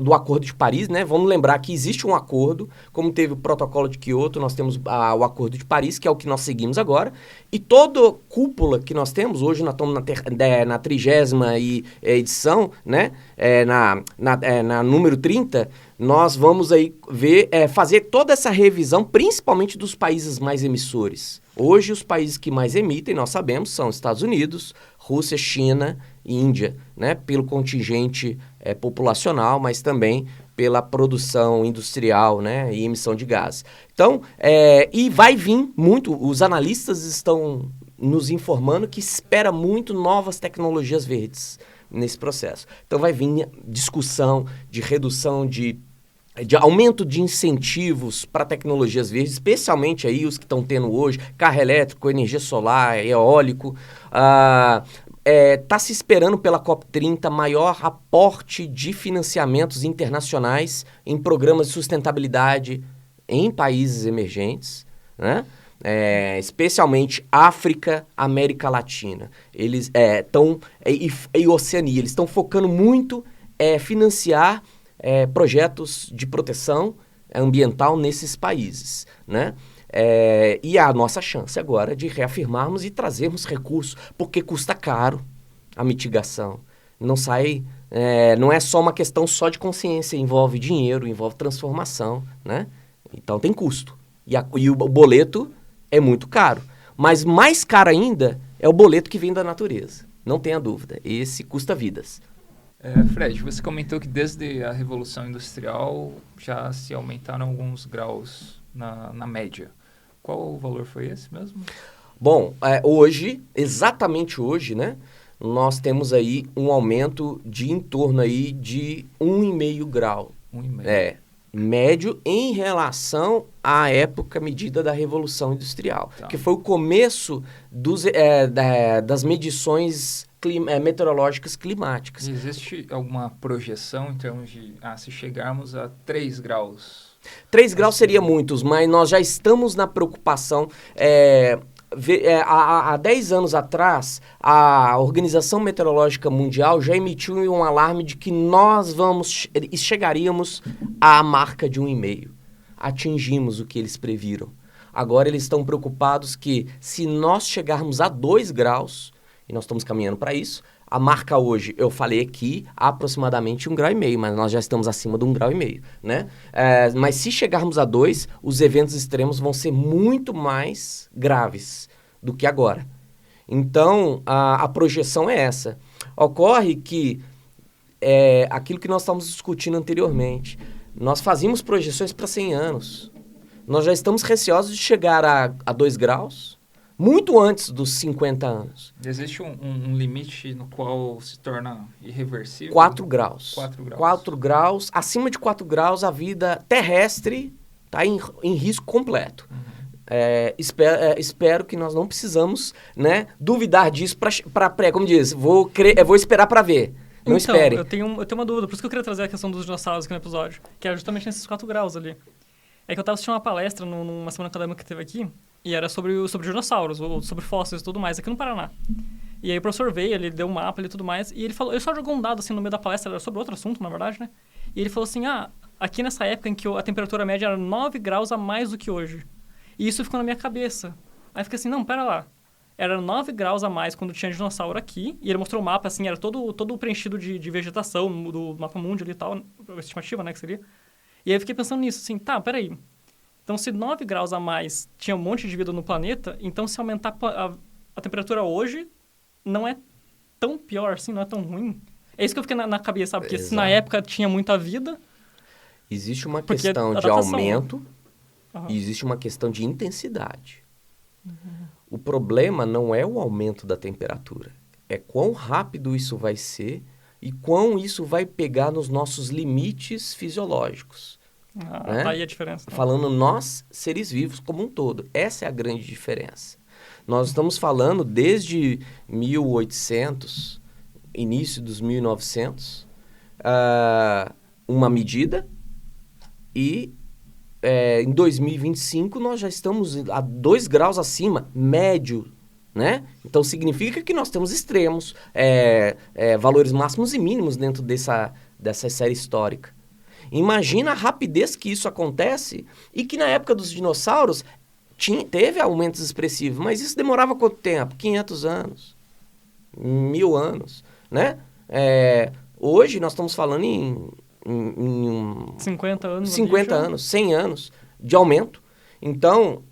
do Acordo de Paris, né? Vamos lembrar que existe um acordo, como teve o Protocolo de Kyoto, nós temos o Acordo de Paris, que é o que nós seguimos agora, e toda cúpula que nós temos, hoje nós estamos na 30ª edição, né? Na número 30, nós vamos aí fazer toda essa revisão, principalmente dos países mais emissores. Hoje, os países que mais emitem, nós sabemos, são Estados Unidos, Rússia, China e Índia, né? Pelo contingente populacional, mas também pela produção industrial, né? E emissão de gás. Então, e vai vir muito, os analistas estão nos informando que espera muito novas tecnologias verdes nesse processo. Então, vai vir discussão de redução de aumento de incentivos para tecnologias verdes, especialmente aí os que estão tendo hoje, carro elétrico, energia solar, eólico. Está se esperando pela COP30 maior aporte de financiamentos internacionais em programas de sustentabilidade em países emergentes, né? Especialmente África, América Latina. Eles estão e Oceania, eles estão focando muito financiar projetos de proteção ambiental nesses países, né? E a nossa chance agora de reafirmarmos e trazermos recursos, porque custa caro a mitigação. Não sai, não é só uma questão só de consciência, envolve dinheiro, envolve transformação, né? Então tem custo. E o boleto é muito caro. Mas mais caro ainda é o boleto que vem da natureza. Não tenha dúvida. Esse custa vidas. Fred, você comentou que desde a Revolução Industrial já se aumentaram alguns graus na média. Qual o valor foi esse mesmo? Bom, hoje, exatamente hoje, né? Nós temos aí um aumento de em torno aí de 1,5 grau. 1,5. Médio em relação à época medida da Revolução Industrial, que foi o começo das medições meteorológicas climáticas. Existe alguma projeção em termos de, se chegarmos a 3 graus? 3 graus seria muitos, mas nós já estamos na preocupação. Há 10 anos atrás, a Organização Meteorológica Mundial já emitiu um alarme de que nós chegaríamos à marca de 1,5. Atingimos o que eles previram. Agora eles estão preocupados que se nós chegarmos a 2 graus, e nós estamos caminhando para isso, a marca hoje, eu falei aqui, aproximadamente 1,5 grau, mas nós já estamos acima de 1,5 grau, né? Mas se chegarmos a 2, os eventos extremos vão ser muito mais graves do que agora. Então, a projeção é essa. Ocorre que aquilo que nós estávamos discutindo anteriormente, nós fazíamos projeções para 100 anos. Nós já estamos receosos de chegar a 2 graus, muito antes dos 50 anos. Existe um limite no qual se torna irreversível? 4 graus. 4 graus. 4 graus. Acima de 4 graus, a vida terrestre está em risco completo. Espero que nós não precisamos, né, duvidar disso para como diz, vou esperar para ver. Não espere. Eu tenho uma dúvida, por isso que eu queria trazer a questão dos dinossauros aqui no episódio, que é justamente nesses 4 graus ali. É que eu estava assistindo uma palestra numa semana acadêmica que teve aqui, e era sobre dinossauros, ou sobre fósseis e tudo mais, aqui no Paraná. E aí o professor veio, ele deu um mapa e tudo mais, e ele só jogou um dado assim no meio da palestra, era sobre outro assunto, na verdade, né? E ele falou assim, aqui nessa época em que a temperatura média era 9 graus a mais do que hoje. E isso ficou na minha cabeça. Aí eu fiquei assim, não, pera lá. Era 9 graus a mais quando tinha dinossauro aqui, e ele mostrou o mapa, assim, era todo preenchido de vegetação do mapa mundi ali e tal, estimativa, né, que seria. E aí eu fiquei pensando nisso, assim, peraí. Então, se 9 graus a mais tinha um monte de vida no planeta, então se aumentar a temperatura hoje, não é tão pior assim, não é tão ruim. É isso que eu fiquei na cabeça, sabe? Porque se na época tinha muita vida... Existe uma questão de aumento e existe uma questão de intensidade. O problema não é o aumento da temperatura, é quão rápido isso vai ser e quão isso vai pegar nos nossos limites fisiológicos. Né? Tá aí a diferença. Né? Falando nós, seres vivos como um todo. Essa é a grande diferença. Nós estamos falando desde 1800, início dos 1900, uma medida e em 2025 nós já estamos a 2 graus acima, médio, né? Então significa que nós temos extremos, valores máximos e mínimos dentro dessa série histórica. Imagina a rapidez que isso acontece e que na época dos dinossauros teve aumentos expressivos, mas isso demorava quanto tempo? 500 anos, 1000 anos, né? Hoje nós estamos falando em 50 anos, 50 anos, 100 anos de aumento. Então,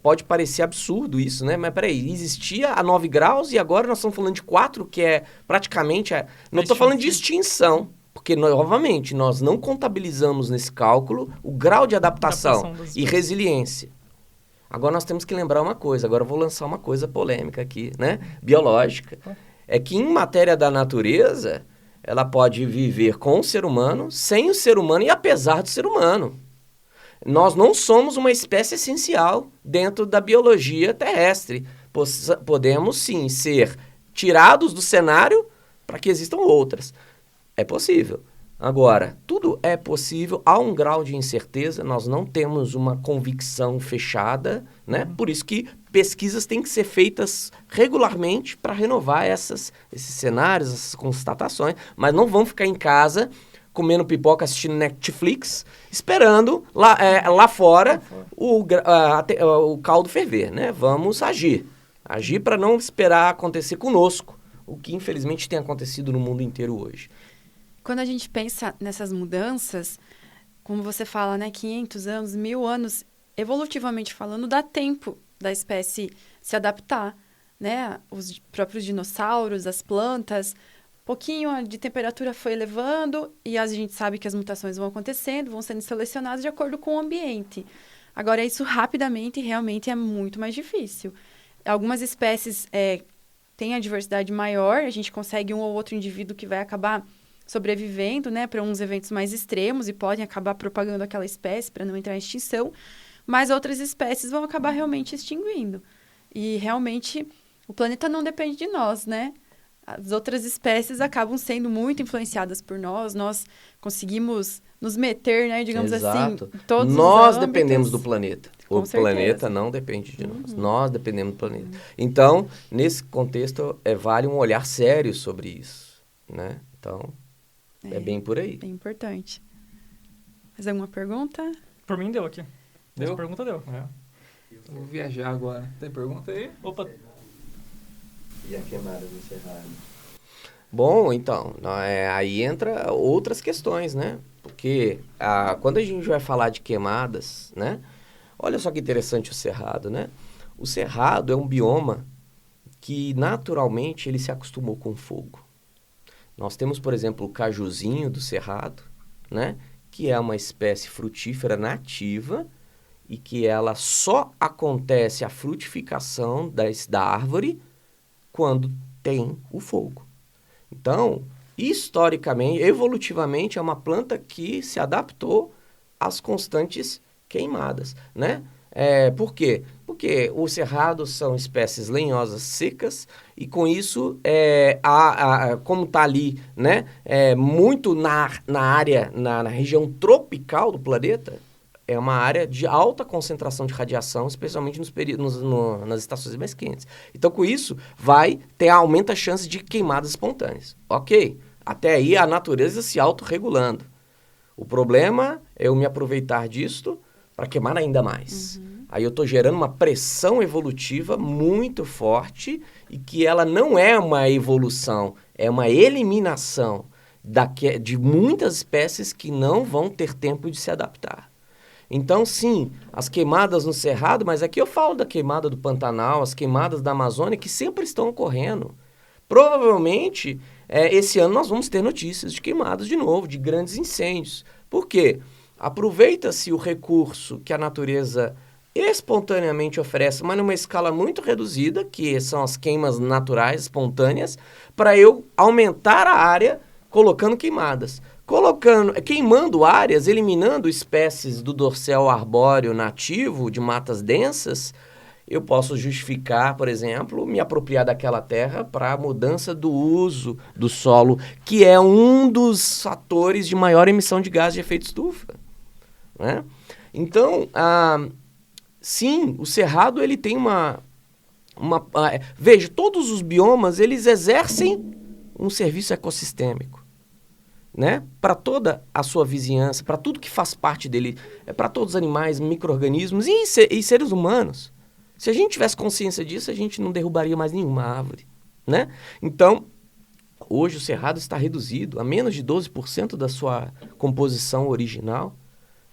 pode parecer absurdo isso, né? Mas peraí, existia a 9 graus e agora nós estamos falando de 4, que é praticamente... não estou falando de extinção. Porque, novamente, nós não contabilizamos nesse cálculo o grau de adaptação e resiliência. Agora nós temos que lembrar uma coisa. Agora eu vou lançar uma coisa polêmica aqui, né? Biológica. É que em matéria da natureza, ela pode viver com o ser humano, sem o ser humano e apesar do ser humano. Nós não somos uma espécie essencial dentro da biologia terrestre. Podemos, sim, ser tirados do cenário para que existam outras. É possível. Agora, tudo é possível, há um grau de incerteza, nós não temos uma convicção fechada, né? Por isso que pesquisas têm que ser feitas regularmente para renovar esses cenários, essas constatações, mas não vão ficar em casa comendo pipoca, assistindo Netflix, esperando lá fora o caldo ferver, né? Vamos agir para não esperar acontecer conosco, o que infelizmente tem acontecido no mundo inteiro hoje. Quando a gente pensa nessas mudanças, como você fala, né, 500 anos, 1000 anos, evolutivamente falando, dá tempo da espécie se adaptar, né? Os próprios dinossauros, as plantas, pouquinho de temperatura foi elevando e a gente sabe que as mutações vão acontecendo, vão sendo selecionadas de acordo com o ambiente. Agora, isso rapidamente realmente é muito mais difícil. Algumas espécies têm a diversidade maior, a gente consegue um ou outro indivíduo que vai acabar sobrevivendo, né, para uns eventos mais extremos e podem acabar propagando aquela espécie para não entrar em extinção, mas outras espécies vão acabar realmente extinguindo. E realmente o planeta não depende de nós, né? As outras espécies acabam sendo muito influenciadas por nós conseguimos nos meter, né, digamos Exato. assim, em todos nós os âmbitos. Dependemos do planeta. Com o certeza. Planeta não depende de nós. Nós dependemos do planeta. Então, nesse contexto, vale um olhar sério sobre isso, né? Então, é bem por aí. Bem importante. Mais alguma pergunta? Por mim, deu aqui. Deu? Essa pergunta deu. Vou viajar agora. Tem pergunta aí? Opa. E a queimada do cerrado? Bom, então, aí entra outras questões, né? Porque quando a gente vai falar de queimadas, né? Olha só que interessante o cerrado, né? O cerrado é um bioma que naturalmente ele se acostumou com fogo. Nós temos, por exemplo, o cajuzinho do cerrado, né? Que é uma espécie frutífera nativa e que ela só acontece a frutificação da árvore quando tem o fogo. Então, historicamente, evolutivamente, é uma planta que se adaptou às constantes queimadas, né? Por quê? Porque os cerrados são espécies lenhosas secas e com isso, como está ali, né? Muito na área, na região tropical do planeta, é uma área de alta concentração de radiação, especialmente nas estações mais quentes. Então, com isso, aumenta a chance de queimadas espontâneas. Ok, até aí a natureza se autorregulando. O problema é eu me aproveitar disto para queimar ainda mais. Aí eu estou gerando uma pressão evolutiva muito forte e que ela não é uma evolução, é uma eliminação de muitas espécies que não vão ter tempo de se adaptar. Então, sim, as queimadas no Cerrado, mas aqui eu falo da queimada do Pantanal, as queimadas da Amazônia, que sempre estão ocorrendo. Provavelmente, esse ano nós vamos ter notícias de queimadas de novo, de grandes incêndios. Por quê? Aproveita-se o recurso que a natureza espontaneamente oferece, mas numa escala muito reduzida, que são as queimas naturais, espontâneas, para eu aumentar a área colocando queimadas. Queimando áreas, eliminando espécies do dorsal arbóreo nativo de matas densas, eu posso justificar, por exemplo, me apropriar daquela terra para a mudança do uso do solo, que é um dos fatores de maior emissão de gás de efeito estufa, né? Então, sim, o Cerrado ele tem veja, todos os biomas eles exercem um serviço ecossistêmico, né? Para toda a sua vizinhança, para tudo que faz parte dele, para todos os animais, micro-organismos e seres humanos. Se a gente tivesse consciência disso, a gente não derrubaria mais nenhuma árvore, né? Então, hoje o Cerrado está reduzido a menos de 12% da sua composição original,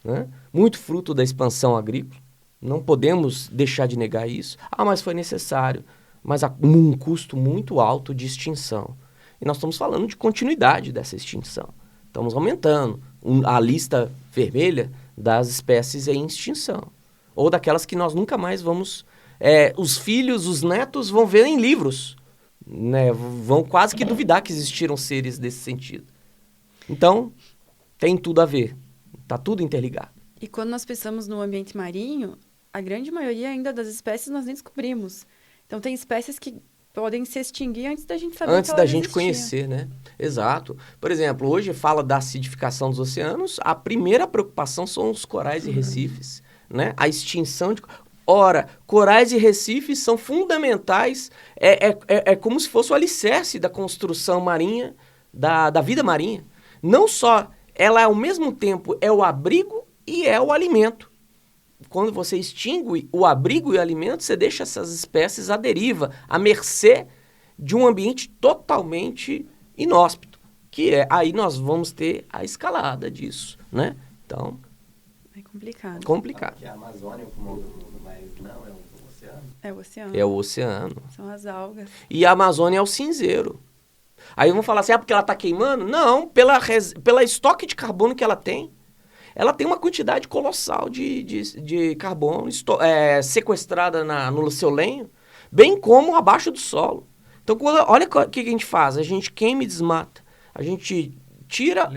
né? Muito fruto da expansão agrícola. Não podemos deixar de negar isso. Mas foi necessário, mas a um custo muito alto de extinção. E nós estamos falando de continuidade dessa extinção. Estamos aumentando a lista vermelha das espécies em extinção. Ou daquelas que nós nunca mais vamos... os filhos, os netos vão ver em livros, né? Vão quase que duvidar que existiram seres desse sentido. Então, tem tudo a ver. Está tudo interligado. E quando nós pensamos no ambiente marinho, a grande maioria ainda das espécies nós nem descobrimos. Então, tem espécies que podem se extinguir antes da gente saber antes que da elas gente existiam. conhecer, né? Exato. Por exemplo, hoje fala da acidificação dos oceanos, a primeira preocupação são os corais e recifes, né? A extinção de... Ora, corais e recifes são fundamentais, é como se fosse o alicerce da construção marinha, da vida marinha. Não só, ela ao mesmo tempo é o abrigo e é o alimento. Quando você extingue o abrigo e o alimento, você deixa essas espécies à deriva, à mercê de um ambiente totalmente inóspito, que aí nós vamos ter a escalada disso, né? Então... É complicado. Complicado. Que a Amazônia é o pulmão do mundo, mas não, é o oceano. É o oceano. É o oceano. São as algas. E a Amazônia é o cinzeiro. Aí vão falar assim, porque ela está queimando? Não, pela estoque de carbono que ela tem. Ela tem uma quantidade colossal de carbono sequestrada no seu lenho, bem como abaixo do solo. Então, olha o que a gente faz. A gente queima e desmata. A gente tira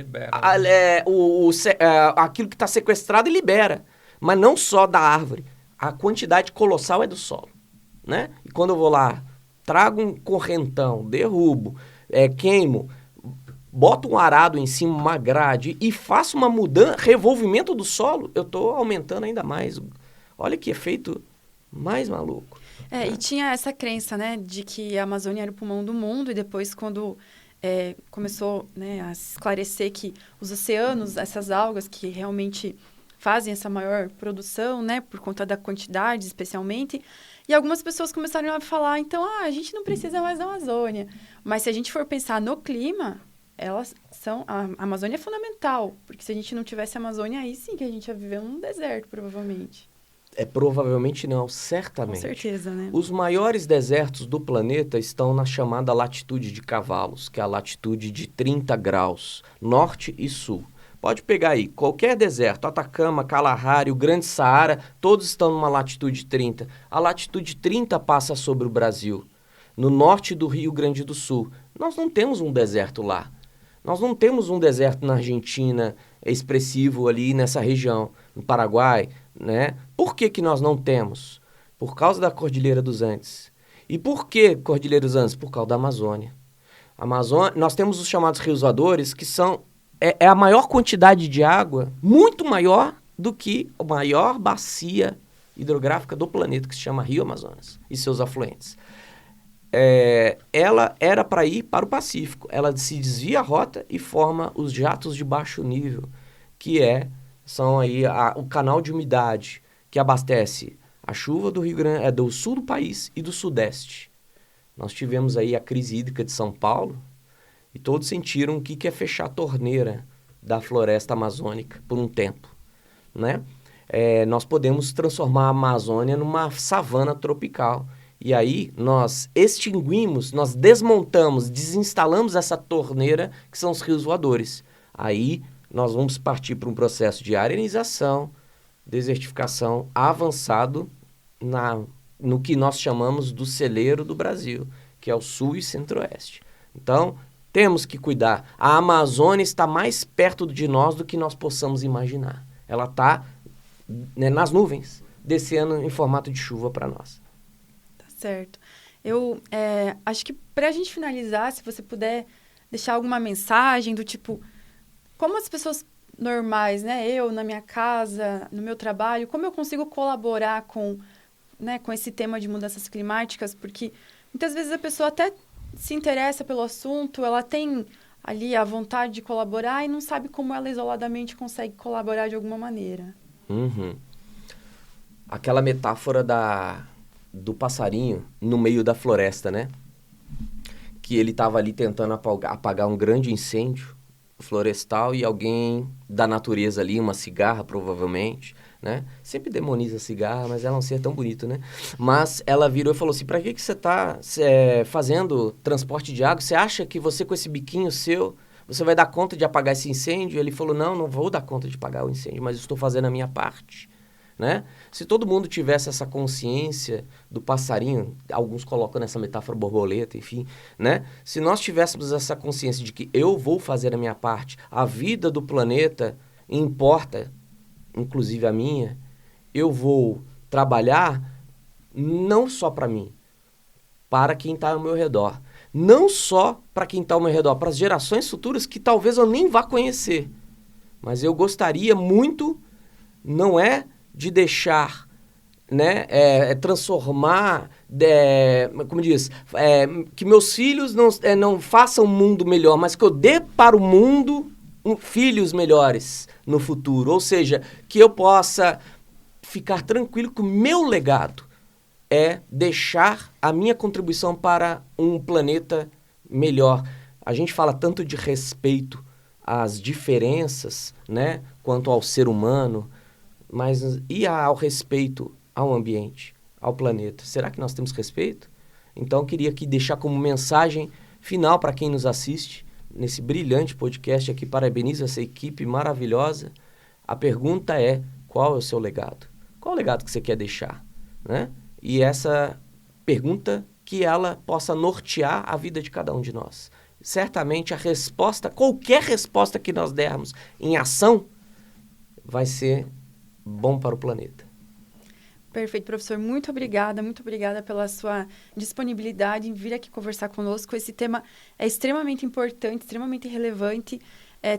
aquilo que está sequestrado e libera. Mas não só da árvore. A quantidade colossal é do solo, né? E quando eu vou lá, trago um correntão, derrubo, queimo, boto um arado em cima, uma grade e faço uma mudança, revolvimento do solo, eu estou aumentando ainda mais. Olha que efeito mais maluco. E tinha essa crença, né, de que a Amazônia era o pulmão do mundo, e depois quando começou, né, a se esclarecer que os oceanos, essas algas que realmente fazem essa maior produção, né, por conta da quantidade, especialmente, e algumas pessoas começaram a falar, então, a gente não precisa mais da Amazônia. Mas se a gente for pensar no clima, a Amazônia é fundamental, porque se a gente não tivesse a Amazônia, aí sim que a gente ia viver num deserto, provavelmente. Provavelmente não, certamente. Com certeza, né? Os maiores desertos do planeta estão na chamada latitude de Cavalos, que é a latitude de 30 graus, norte e sul. Pode pegar aí, qualquer deserto, Atacama, Kalahari, o Grande Saara, todos estão numa latitude 30. A latitude 30 passa sobre o Brasil, no norte do Rio Grande do Sul. Nós não temos um deserto lá. Nós não temos um deserto na Argentina expressivo ali nessa região, no Paraguai, né? Por que nós não temos? Por causa da Cordilheira dos Andes. E por que Cordilheira dos Andes? Por causa da Amazônia. Nós temos os chamados rios voadores, que são a maior quantidade de água, muito maior do que a maior bacia hidrográfica do planeta, que se chama Rio Amazonas, e seus afluentes. Ela era para ir para o Pacífico. Ela se desvia a rota e forma os jatos de baixo nível, que são aí o canal de umidade que abastece a chuva do Rio Grande, do sul do país e do sudeste. Nós tivemos aí a crise hídrica de São Paulo e todos sentiram o que é fechar a torneira da floresta amazônica por um tempo, né? Nós podemos transformar a Amazônia numa savana tropical. E aí nós extinguimos, nós desmontamos, desinstalamos essa torneira que são os rios voadores. Aí nós vamos partir para um processo de arenização, desertificação avançado no que nós chamamos do celeiro do Brasil, que é o sul e centro-oeste. Então, temos que cuidar. A Amazônia está mais perto de nós do que nós possamos imaginar. Ela está, né, nas nuvens, descendo em formato de chuva para nós. Certo. Eu acho que para a gente finalizar, se você puder deixar alguma mensagem do tipo, como as pessoas normais, né, eu na minha casa, no meu trabalho, como eu consigo colaborar com esse tema de mudanças climáticas, porque muitas vezes a pessoa até se interessa pelo assunto, ela tem ali a vontade de colaborar e não sabe como ela isoladamente consegue colaborar de alguma maneira. Uhum. Aquela metáfora do passarinho no meio da floresta, né? Que ele estava ali tentando apagar um grande incêndio florestal e alguém da natureza ali, uma cigarra provavelmente, né? Sempre demoniza a cigarra, mas ela é um ser tão bonito, né? Mas ela virou e falou assim, pra que você está fazendo transporte de água? Você acha que você com esse biquinho seu, você vai dar conta de apagar esse incêndio? Ele falou, não vou dar conta de apagar o incêndio, mas estou fazendo a minha parte. Né? Se todo mundo tivesse essa consciência do passarinho, alguns colocam nessa metáfora borboleta, enfim, né? Se nós tivéssemos essa consciência de que eu vou fazer a minha parte, a vida do planeta importa, inclusive a minha, eu vou trabalhar não só para mim, para quem está ao meu redor. Não só para quem está ao meu redor, para as gerações futuras que talvez eu nem vá conhecer. Mas eu gostaria muito, não é de deixar, né, transformar, como diz, que meus filhos não façam um mundo melhor, mas que eu dê para o mundo filhos melhores no futuro. Ou seja, que eu possa ficar tranquilo que o meu legado é deixar a minha contribuição para um planeta melhor. A gente fala tanto de respeito às diferenças, né, quanto ao ser humano, mas e ao respeito ao ambiente, ao planeta? Será que nós temos respeito? Então, eu queria aqui deixar como mensagem final para quem nos assiste, nesse brilhante podcast aqui, parabenizo essa equipe maravilhosa. A pergunta é, qual é o seu legado? Qual é o legado que você quer deixar, né? E essa pergunta, que ela possa nortear a vida de cada um de nós. Certamente a resposta, qualquer resposta que nós dermos em ação, vai ser bom para o planeta. Perfeito, professor. Muito obrigada pela sua disponibilidade em vir aqui conversar conosco. Esse tema é extremamente importante, extremamente relevante.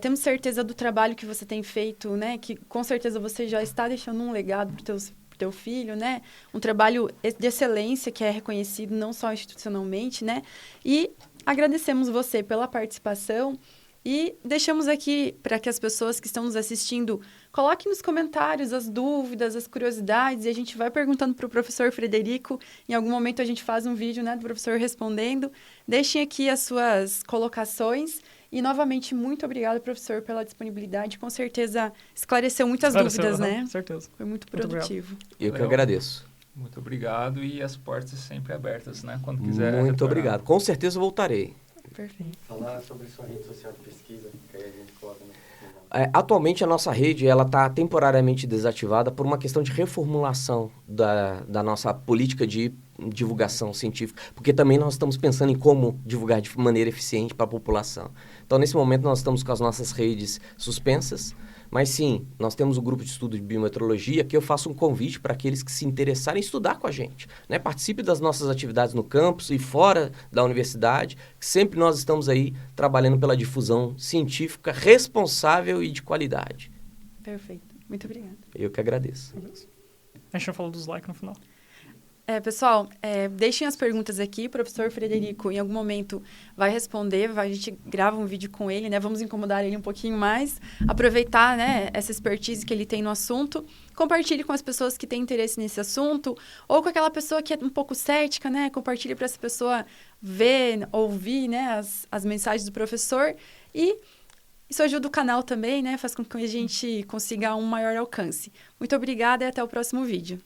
Temos certeza do trabalho que você tem feito, né? Que com certeza você já está deixando um legado para o teu filho, né? Um trabalho de excelência que é reconhecido não só institucionalmente, né? E agradecemos você pela participação e deixamos aqui para que as pessoas que estão nos assistindo coloquem nos comentários as dúvidas, as curiosidades, e a gente vai perguntando para o professor Frederico. Em algum momento a gente faz um vídeo, né, do professor respondendo. Deixem aqui as suas colocações. E, novamente, muito obrigada, professor, pela disponibilidade. Com certeza esclareceu muitas dúvidas, né? Certeza. Foi muito produtivo. Eu que agradeço. Muito obrigado, e as portas sempre abertas, né? Quando quiser. Muito retornar. obrigado. Com certeza eu voltarei. Perfeito. Falar sobre sua rede social de pesquisa, que aí a gente coloca no... Atualmente, a nossa rede está temporariamente desativada por uma questão de reformulação da nossa política de divulgação científica, porque também nós estamos pensando em como divulgar de maneira eficiente para a população. Então, nesse momento, nós estamos com as nossas redes suspensas, mas sim, nós temos o grupo de estudo de biometrologia, que eu faço um convite para aqueles que se interessarem em estudar com a gente, né? Participe das nossas atividades no campus e fora da universidade, que sempre nós estamos aí trabalhando pela difusão científica responsável e de qualidade. Perfeito. Muito obrigada. Eu que agradeço. A gente já falou dos likes no final. Pessoal, deixem as perguntas aqui. O professor Frederico, em algum momento, vai responder. A gente grava um vídeo com ele, né? Vamos incomodar ele um pouquinho mais. Aproveitar, né, essa expertise que ele tem no assunto. Compartilhe com as pessoas que têm interesse nesse assunto. Ou com aquela pessoa que é um pouco cética, né? Compartilhe para essa pessoa ver, ouvir, né, as mensagens do professor. E isso ajuda o canal também, né? Faz com que a gente consiga um maior alcance. Muito obrigada e até o próximo vídeo.